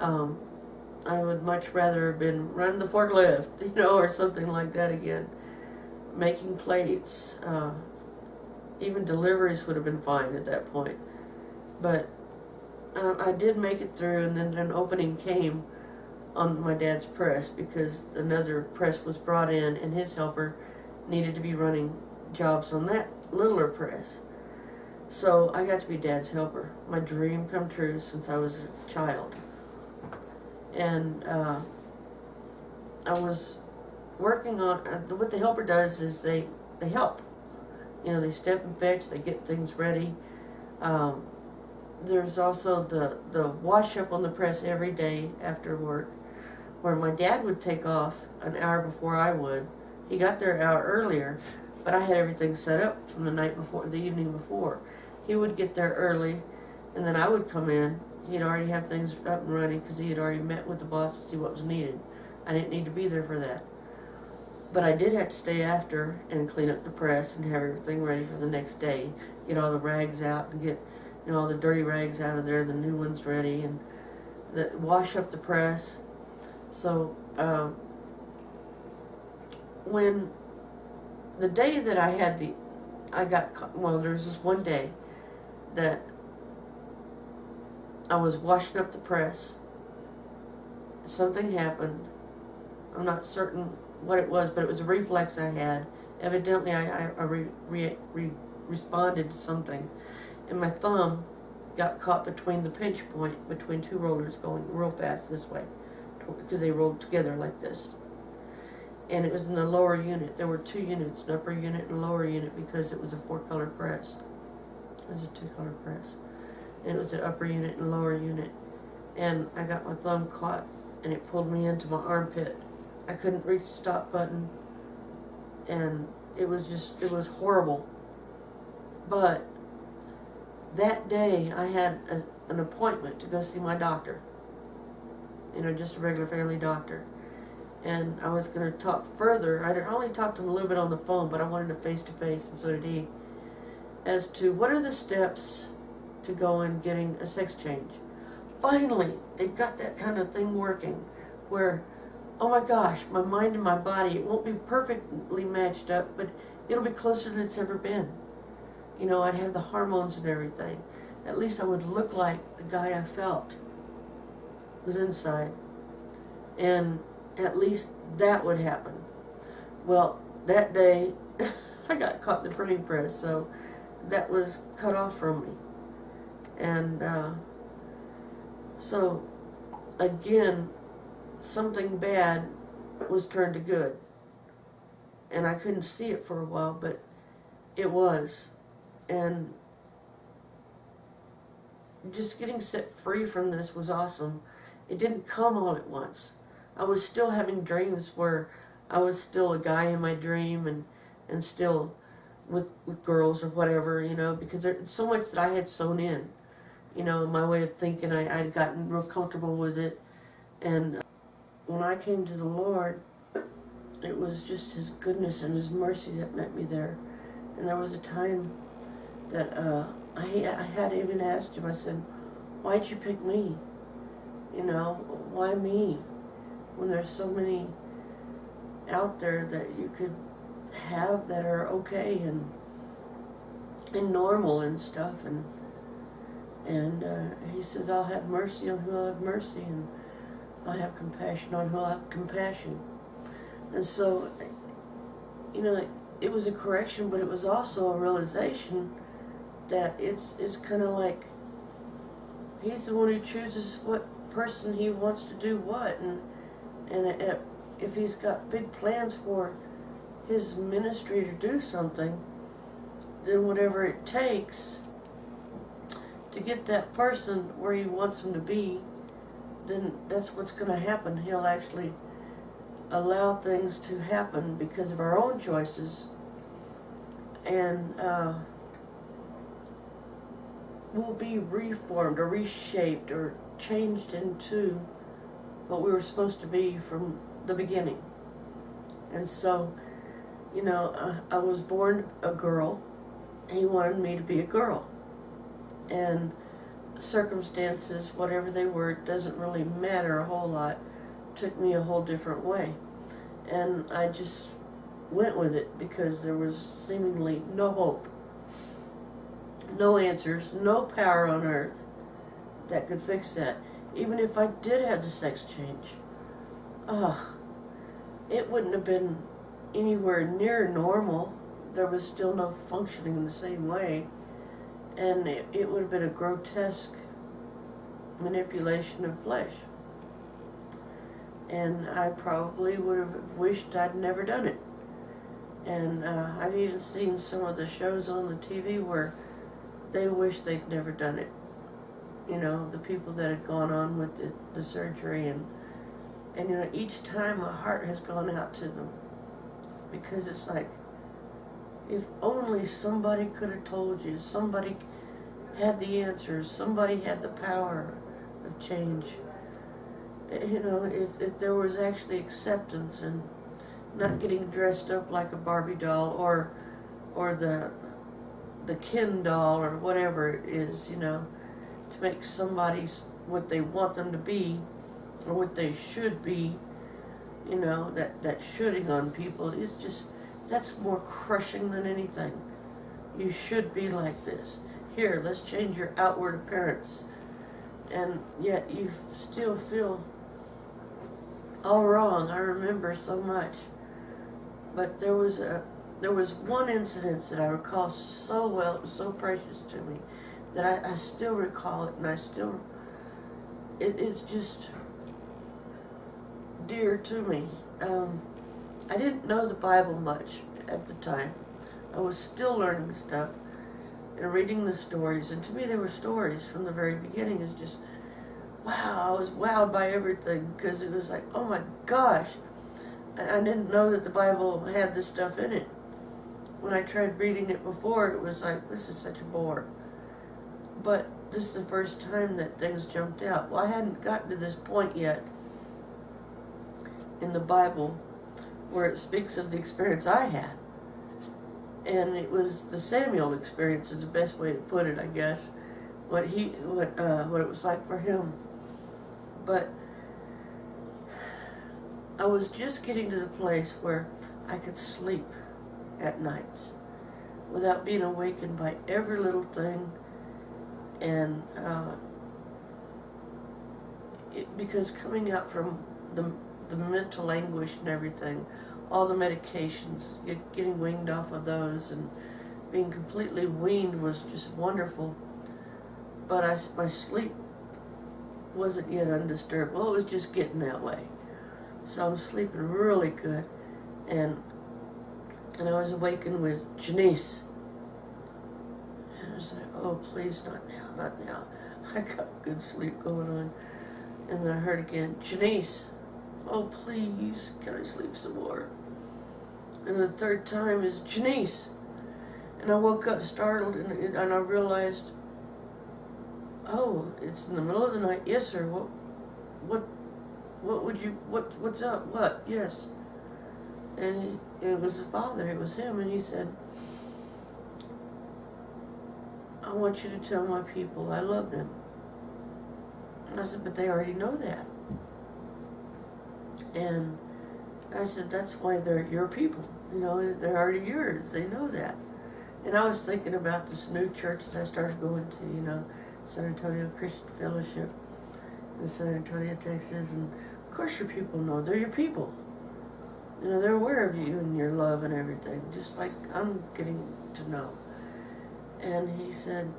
I would much rather have been run the forklift, or something like that again. Making plates, even deliveries would have been fine at that point. But I did make it through, and then an opening came on my dad's press because another press was brought in, and his helper needed to be running jobs on that littler press. So I got to be Dad's helper. My dream come true since I was a child. And I was working on, what the helper does is they help. They step and fetch, they get things ready. There's also the wash up on the press every day after work, where my dad would take off an hour before I would. He got there an hour earlier, but I had everything set up from the night before, the evening before. He would get there early, and then I would come in. He'd already have things up and running because he had already met with the boss to see what was needed. I didn't need to be there for that. But I did have to stay after and clean up the press and have everything ready for the next day. Get all the rags out and get all the dirty rags out of there, the new ones ready, and wash up the press. So when the day that I had there was this one day that I was washing up the press. Something happened. I'm not certain what it was, but it was a reflex I had. Evidently, I responded to something, and my thumb got caught between the pinch point between two rollers going real fast this way, because they rolled together like this. And it was in the lower unit. There were two units, an upper unit and a lower unit, because it was a 4-color press. It was a 2-color press. And it was an upper unit and lower unit. And I got my thumb caught, and it pulled me into my armpit. I couldn't reach the stop button, and it was horrible. But that day I had an appointment to go see my doctor, just a regular family doctor. And I was going to talk further. I only talked to him a little bit on the phone, but I wanted a face-to-face, and so did he, as to what are the steps to go in getting a sex change. Finally, they've got that kind of thing working where, oh my gosh, my mind and my body, it won't be perfectly matched up, but it'll be closer than it's ever been. I'd have the hormones and everything. At least I would look like the guy I felt was inside. And at least that would happen. Well, that day, I got caught in the printing press, so that was cut off from me. And so, again, something bad was turned to good. And I couldn't see it for a while, but it was. And just getting set free from this was awesome. It didn't come all at once. I was still having dreams where I was still a guy in my dream and still with girls or whatever, because there's so much that I had sewn in, my way of thinking. I'd gotten real comfortable with it. And when I came to the Lord, it was just His goodness and His mercy that met me there. And there was a time that I had even asked Him, I said, why'd you pick me? Why me? When there's so many out there that you could have that are okay and normal and stuff. And He says, I'll have mercy on who I'll have mercy, and I'll have compassion on who I'll have compassion. And so, it was a correction, but it was also a realization that it's kind of like He's the one who chooses what person He wants to do what, and if He's got big plans for His ministry to do something, then whatever it takes to get that person where He wants them to be, then that's what's going to happen. He'll actually allow things to happen because of our own choices, and we'll be reformed or reshaped or changed into what we were supposed to be from the beginning. And so, I was born a girl, he wanted me to be a girl. And circumstances, whatever they were, doesn't really matter a whole lot, took me a whole different way. And I just went with it because there was seemingly no hope, no answers, no power on earth that could fix that. Even if I did have the sex change, it wouldn't have been anywhere near normal. There was still no functioning in the same way. And it would have been a grotesque manipulation of flesh. And I probably would have wished I'd never done it. And I've even seen some of the shows on the TV where they wish they'd never done it. You know, the people that had gone on with the surgery. And you know, each time my heart has gone out to them. Because it's like, if only somebody could have told you, somebody had the answers, somebody had the power of change. You know, if there was actually acceptance and not getting dressed up like a Barbie doll or the Ken doll or whatever it is, you know, to make somebody what they want them to be or what they should be, you know, that shooting on people is just, that's more crushing than anything. You should be like this. Here, let's change your outward appearance. And yet you still feel all wrong. I remember so much. But there was one incident that I recall so well, it was so precious to me, that I still recall it, and it's just dear to me. I didn't know the Bible much at the time. I was still learning stuff and reading the stories, and to me they were stories from the very beginning. It's just, wow, I was wowed by everything, because it was like, oh my gosh, I didn't know that the Bible had this stuff in it. When I tried reading it before, it was like, this is such a bore. But this is the first time that things jumped out. Well, I hadn't gotten to this point yet in the Bible where it speaks of the experience I had. And it was the Samuel experience is the best way to put it, I guess. What it was like for him. But I was just getting to the place where I could sleep at nights without being awakened by every little thing. And because coming out from the mental anguish and everything, all the medications, getting weaned off of those and being completely weaned was just wonderful. But my sleep wasn't yet undisturbed. Well, it was just getting that way. So I'm sleeping really good. And I was awakened with Janiece. And I was like, oh, please, not now, not now. I got good sleep going on. And then I heard again, Janiece, oh, please, can I sleep some more? And the third time is Janiece. And I woke up startled, and I realized, oh, it's in the middle of the night. Yes, sir. What's up? What? Yes. And it was the Father. It was him. And he said, I want you to tell my people I love them. And I said, but they already know that. And I said, that's why they're your people. You know, they're already yours. They know that. And I was thinking about this new church that I started going to, you know, San Antonio Christian Fellowship in San Antonio, Texas. And of course your people know. They're your people. You know, they're aware of you and your love and everything, just like I'm getting to know. And he said,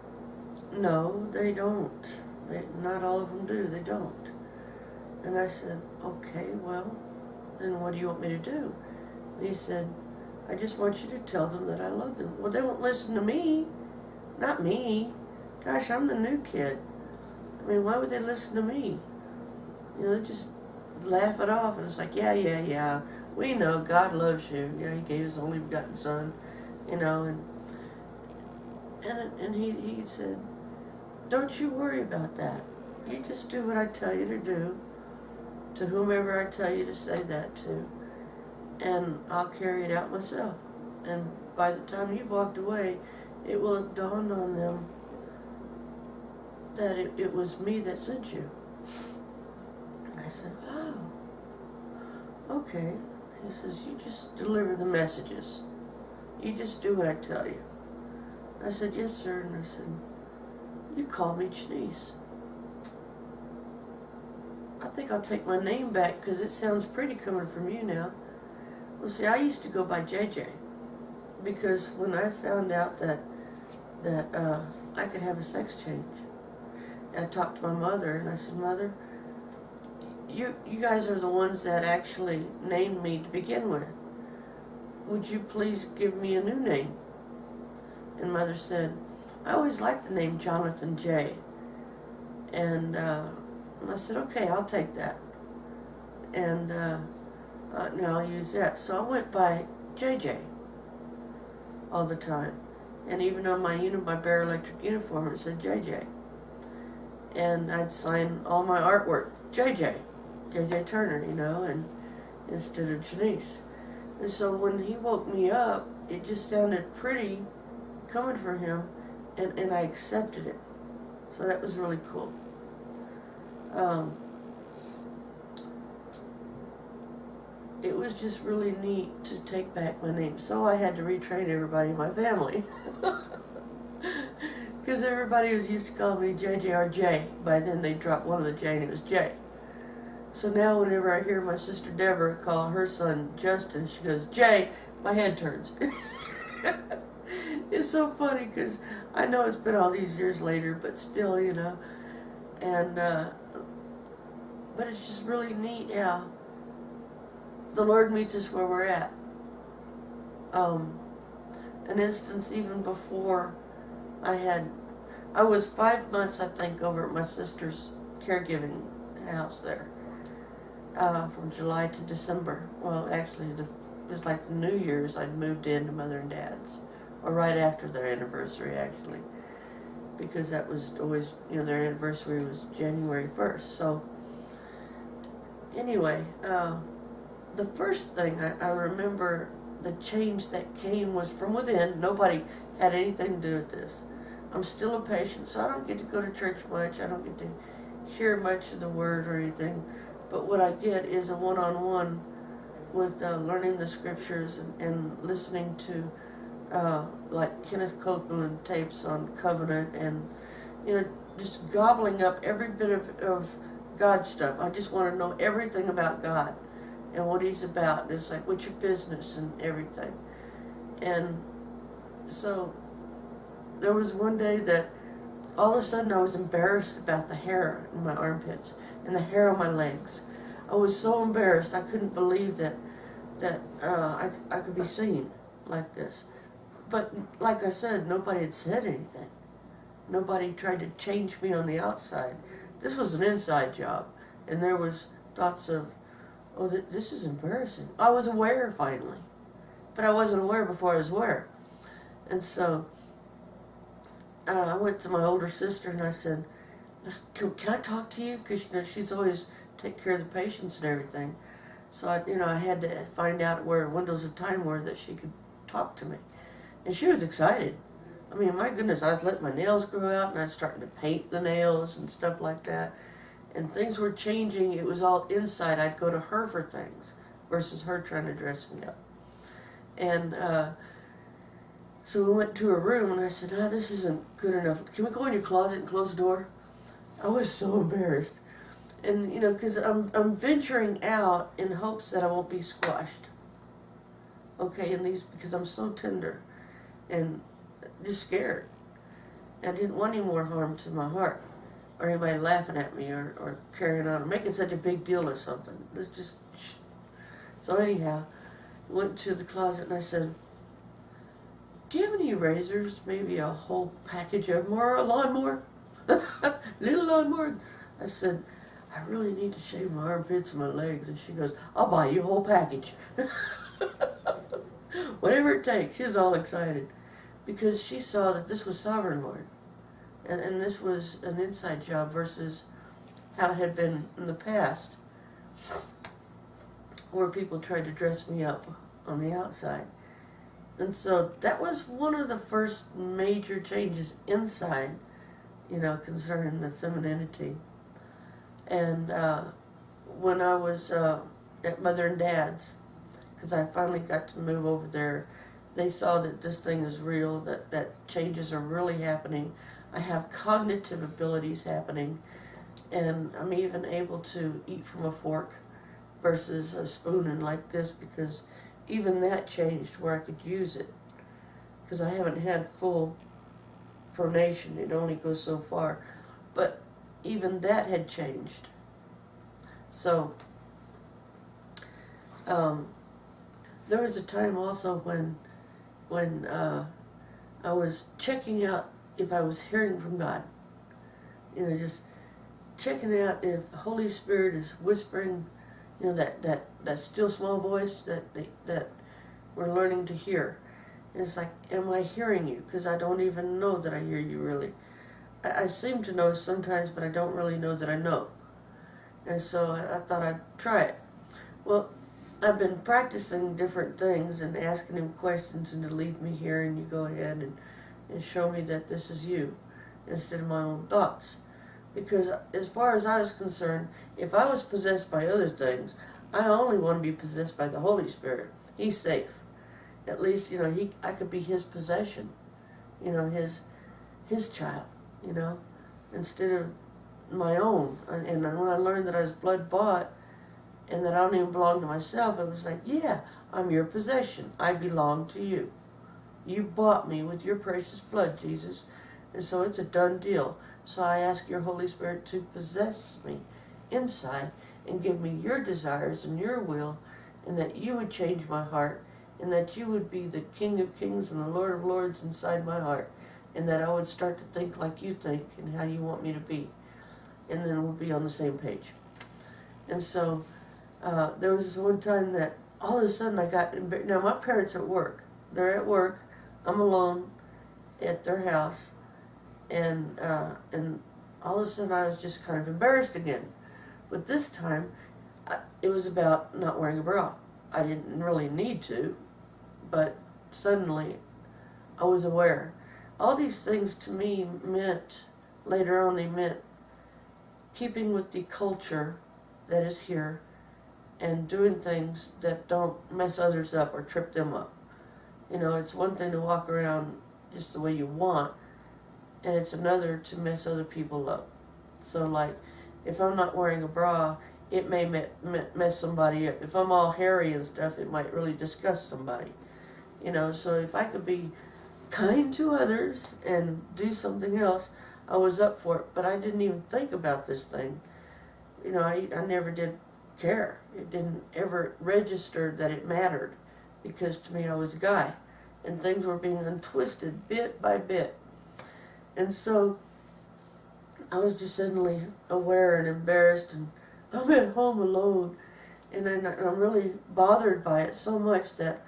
no, they don't. Not all of them do. They don't. And I said, okay, well, then what do you want me to do? And he said, I just want you to tell them that I love them. Well, they won't listen to me. Not me. Gosh, I'm the new kid. I mean, why would they listen to me? You know, they just laugh it off. And it's like, yeah. We know God loves you. Yeah, he gave his only begotten son. You know, and he said, don't you worry about that. You just do what I tell you to do, to whomever I tell you to say that to, and I'll carry it out myself. And by the time you've walked away, it will have dawned on them that it was me that sent you. I said, oh, okay. He says, you just deliver the messages. You just do what I tell you. I said, yes, sir. And I said, you call me Janiece. I think I'll take my name back because it sounds pretty coming from you now. Well, see, I used to go by JJ because when I found out that I could have a sex change, I talked to my mother and I said, Mother, you guys are the ones that actually named me to begin with. Would you please give me a new name? And Mother said, I always liked the name Jonathan J. And I said, okay, I'll take that. And now I'll use that. So I went by JJ all the time. And even on my Bear Electric uniform, it said JJ. And I'd sign all my artwork, JJ Turner, and instead of Janiece. And so when he woke me up, it just sounded pretty coming from him, and I accepted it. So that was really cool. It was just really neat to take back my name. So I had to retrain everybody in my family. Because everybody was used to calling me JJ or J. By then they dropped one of the J and it was J. So now whenever I hear my sister Deborah call her son Justin, she goes, J, my head turns. It's so funny because I know it's been all these years later, but still, and but it's just really neat how the Lord meets us where we're at. An instance even before I was 5 months, I think, over at my sister's caregiving house there, from July to December. Well, actually, it was like the New Year's I'd moved in to Mother and Dad's, or right after their anniversary, actually, because that was always, their anniversary was January 1st. So, anyway, the first thing I remember, the change that came was from within. Nobody had anything to do with this. I'm still a patient, so I don't get to go to church much. I don't get to hear much of the word or anything. But what I get is a one-on-one with learning the scriptures and listening to like Kenneth Copeland tapes on covenant and, just gobbling up every bit of God stuff. I just want to know everything about God and what He's about. And it's like, what's your business and everything. And so there was one day that all of a sudden I was embarrassed about the hair in my armpits and the hair on my legs. I was so embarrassed I couldn't believe that I could be seen like this. But like I said, nobody had said anything. Nobody tried to change me on the outside. This was an inside job, and there was thoughts of, oh, this is embarrassing. I was aware finally, but I wasn't aware before I was aware. And so I went to my older sister and I said, can I talk to you? Because she's always take care of the patients and everything. So I had to find out where windows of time were that she could talk to me. And she was excited. I mean, my goodness, I was letting my nails grow out and I was starting to paint the nails and stuff like that. And things were changing. It was all inside. I'd go to her for things versus her trying to dress me up. And so we went to her room and I said, this isn't good enough. Can we go in your closet and close the door? I was so embarrassed. And, because I'm venturing out in hopes that I won't be squashed. Okay, because I'm so tender and just scared. I didn't want any more harm to my heart or anybody laughing at me or carrying on or making such a big deal of something. Let's just shh. So anyhow, went to the closet and I said, do you have any razors? Maybe a whole package of them or a lawnmower? Little lawnmower? I said, I really need to shave my armpits and my legs. And she goes, I'll buy you a whole package. Whatever it takes. She was all excited because she saw that this was sovereign Lord. And this was an inside job versus how it had been in the past where people tried to dress me up on the outside. And so that was one of the first major changes inside, concerning the femininity. And when I was at Mother and Dad's, because I finally got to move over there, they saw that this thing is real, that changes are really happening. I have cognitive abilities happening, and I'm even able to eat from a fork versus a spoon and like this, because even that changed where I could use it. Because I haven't had full pronation, it only goes so far. But even that had changed. So, there was a time also when I was checking out if I was hearing from God. Just checking out if the Holy Spirit is whispering, that still small voice that we're learning to hear. And it's like, am I hearing you? Because I don't even know that I hear you really. I seem to know sometimes, but I don't really know that I know. And so I thought I'd try it. Well, I've been practicing different things and asking him questions and to lead me here, and you go ahead and show me that this is you instead of my own thoughts. Because as far as I was concerned, if I was possessed by other things, I only want to be possessed by the Holy Spirit. He's safe. At least, I could be his possession, his child, instead of my own. And when I learned that I was blood bought and that I don't even belong to myself, it was like, yeah, I'm your possession. I belong to you. You bought me with your precious blood, Jesus. And so it's a done deal. So I ask your Holy Spirit to possess me inside and give me your desires and your will, and that you would change my heart, and that you would be the King of Kings and the Lord of Lords inside my heart, and that I would start to think like you think and how you want me to be. And then we'll be on the same page. And so there was this one time that all of a sudden I got embarrassed. Now my parents are at work. They're at work. I'm alone at their house. And all of a sudden I was just kind of embarrassed again. But this time it was about not wearing a bra. I didn't really need to, but suddenly I was aware. All these things to me meant, later on they meant keeping with the culture that is here and doing things that don't mess others up or trip them up. It's one thing to walk around just the way you want, and it's another to mess other people up. So like, if I'm not wearing a bra, it may mess somebody up. If I'm all hairy and stuff, it might really disgust somebody. So if I could be kind to others and do something else, I was up for it. But I didn't even think about this thing. I never did care. It didn't ever register that it mattered, because to me I was a guy, and things were being untwisted bit by bit. And so I was just suddenly aware and embarrassed, and I'm at home alone, and I'm really bothered by it so much that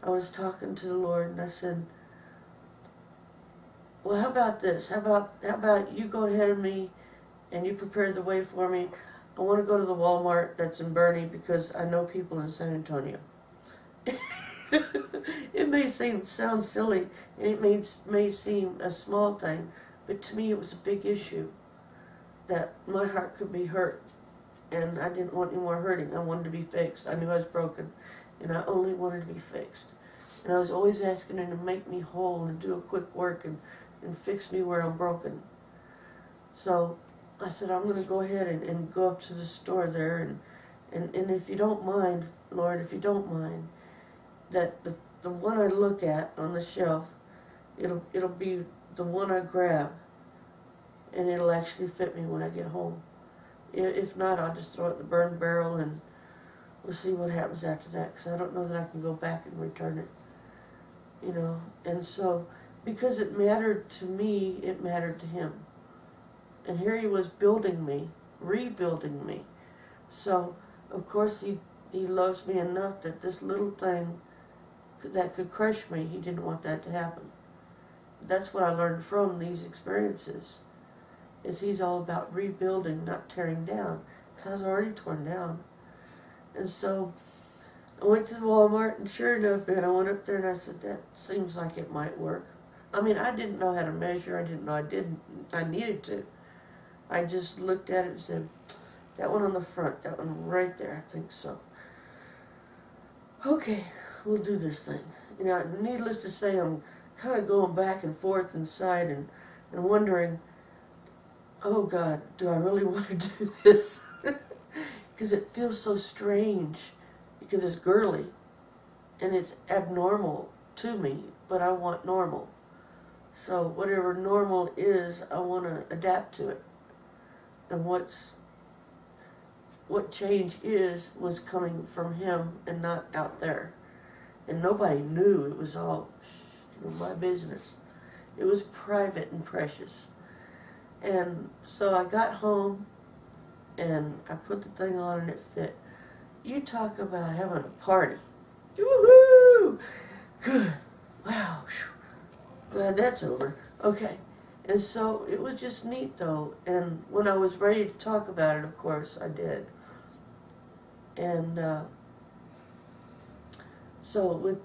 I was talking to the Lord, and I said, well, how about this? How about you go ahead of me and you prepare the way for me? I want to go to the Walmart that's in Bernie because I know people in San Antonio. It may sound silly, and it may seem a small thing, but to me it was a big issue that my heart could be hurt, and I didn't want any more hurting. I wanted to be fixed. I knew I was broken, and I only wanted to be fixed. And I was always asking him to make me whole and do a quick work and fix me where I'm broken. So I said, I'm going to go ahead and go up to the store there, and if you don't mind, Lord, if you don't mind, that the one I look at on the shelf, it'll be the one I grab, and it'll actually fit me when I get home. If not, I'll just throw it in the burn barrel, and we'll see what happens after that, because I don't know that I can go back and return it. And so, because it mattered to me, it mattered to him. And here he was building me, rebuilding me. So, of course, he loves me enough that this little thing that could crush me, he didn't want that to happen. That's what I learned from these experiences, is he's all about rebuilding, not tearing down, because I was already torn down. And so I went to Walmart, and sure enough, man, I went up there and I said, that seems like it might work. I mean, I didn't know how to measure. I didn't know I needed to. I just looked at it and said, that one on the front, that one right there, I think so. Okay, we'll do this thing. You know, needless to say, I'm kind of going back and forth inside and wondering, oh God, do I really want to do this? Because it feels so strange, because it's girly and it's abnormal to me, but I want normal. So whatever normal is, I want to adapt to it. And what change was coming from him and not out there. And nobody knew. It was all my business. It was private and precious. And so I got home and I put the thing on and it fit. You talk about having a party. Woohoo! Good. Wow. Glad that's over. Okay. And so it was just neat though. And when I was ready to talk about it, of course, I did. And so with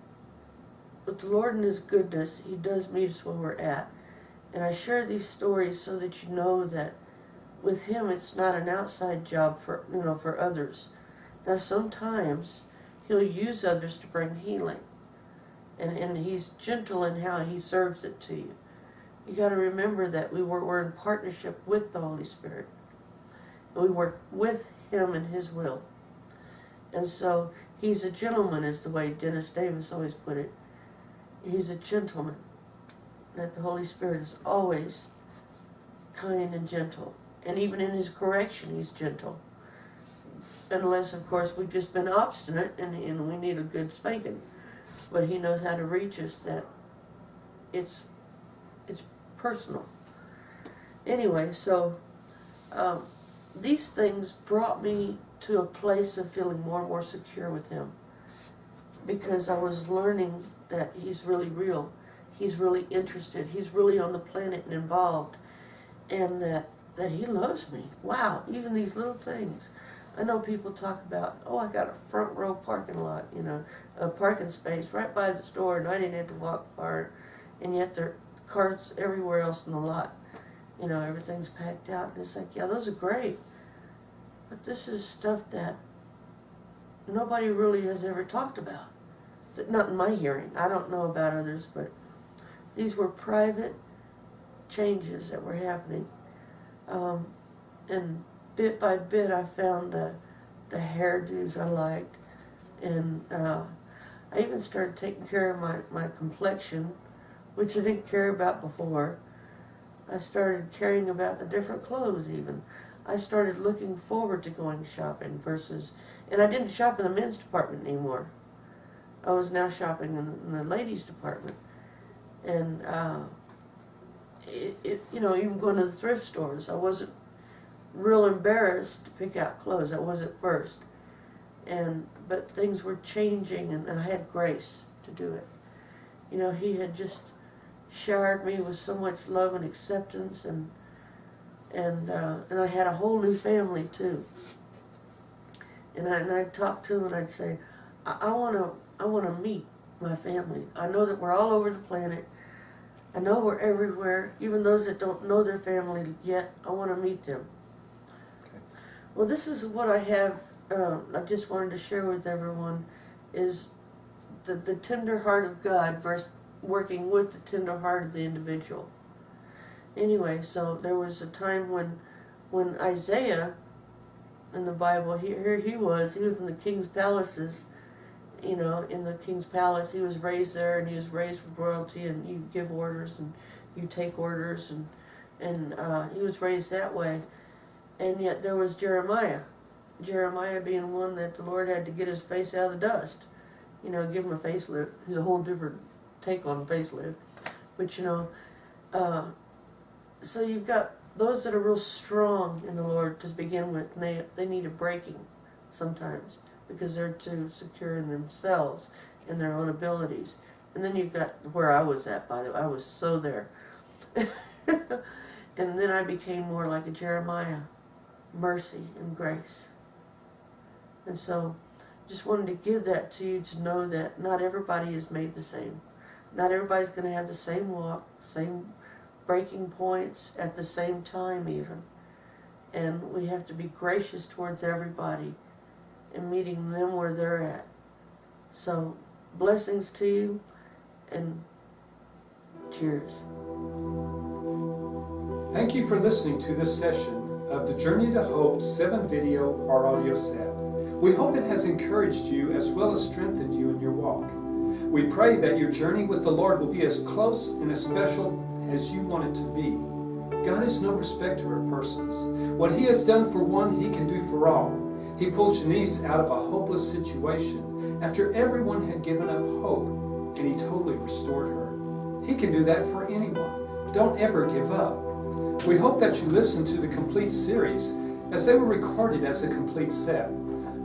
the Lord and His goodness, He does meet us where we're at. And I share these stories so that you know that with Him, it's not an outside job for others. Now sometimes He'll use others to bring healing, and He's gentle in how He serves it to you. You got to remember that we're in partnership with the Holy Spirit. And we work with Him and His will. And so He's a gentleman, is the way Dennis Davis always put it. He's a gentleman. That the Holy Spirit is always kind and gentle. And even in His correction, He's gentle. Unless, of course, we've just been obstinate and we need a good spanking. But He knows how to reach us, that it's personal. Anyway, so these things brought me to a place of feeling more and more secure with Him, because I was learning that He's really real. He's really interested. He's really on the planet and involved, and that He loves me. Wow, even these little things. I know people talk about, oh, I got a front row parking lot, a parking space right by the store, and I didn't have to walk far, and yet there are cars everywhere else in the lot. Everything's packed out, and it's like, yeah, those are great. But this is stuff that nobody really has ever talked about. Not in my hearing. I don't know about others, but these were private changes that were happening. And bit by bit, I found the hairdos I liked. And I even started taking care of my complexion, which I didn't care about before. I started caring about the different clothes even. I started looking forward to going shopping and I didn't shop in the men's department anymore. I was now shopping in the ladies' department. And even going to the thrift stores, I wasn't real embarrassed to pick out clothes. I was at first. But things were changing, and I had grace to do it. He had just showered me with so much love and acceptance, and I had a whole new family too. And I'd talk to them and I'd say, I want to meet my family. I know that we're all over the planet. I know we're everywhere. Even those that don't know their family yet, I want to meet them. Okay. Well, this is what I have. I just wanted to share with everyone is the tender heart of God versus working with the tender heart of the individual. Anyway, so there was a time when Isaiah in the Bible, he was in the king's palaces, in the king's palace. He was raised there, and he was raised with royalty, and you give orders and you take orders, and he was raised that way. And yet there was Jeremiah being one that the Lord had to get his face out of the dust, give him a facelift. He's a whole different take on facelift. But so you've got those that are real strong in the Lord to begin with, and they need a breaking sometimes because they're too secure in themselves and their own abilities. And then you've got where I was at, by the way. I was so there. And then I became more like a Jeremiah, mercy and grace. And so just wanted to give that to you to know that not everybody is made the same. Not everybody's going to have the same walk, same breaking points at the same time even. And we have to be gracious towards everybody and meeting them where they're at. So, blessings to you, and cheers. Thank you for listening to this session of the Journey to Hope 7-video or audio set. We hope it has encouraged you as well as strengthened you in your walk. We pray that your journey with the Lord will be as close and as special as you want it to be. God is no respecter of persons. What He has done for one, He can do for all. He pulled Janiece out of a hopeless situation after everyone had given up hope, and He totally restored her. He can do that for anyone. Don't ever give up. We hope that you listen to the complete series as they were recorded as a complete set.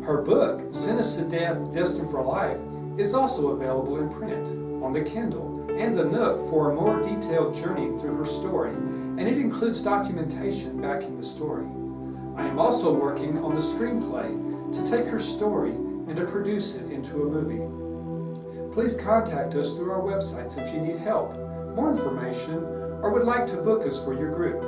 Her book, Sentenced to Death, Destined for Life, is also available in print, on the Kindle, and the Nook for a more detailed journey through her story, and it includes documentation backing the story. I am also working on the screenplay to take her story and to produce it into a movie. Please contact us through our websites if you need help, more information, or would like to book us for your group.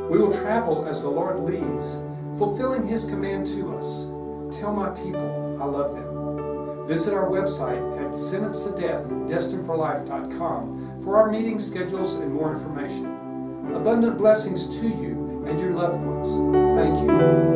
We will travel as the Lord leads, fulfilling His command to us. Tell my people I love them. Visit our website at sentenced to death, destinedforlife.com for our meeting schedules and more information. Abundant blessings to you and your loved ones. Thank you.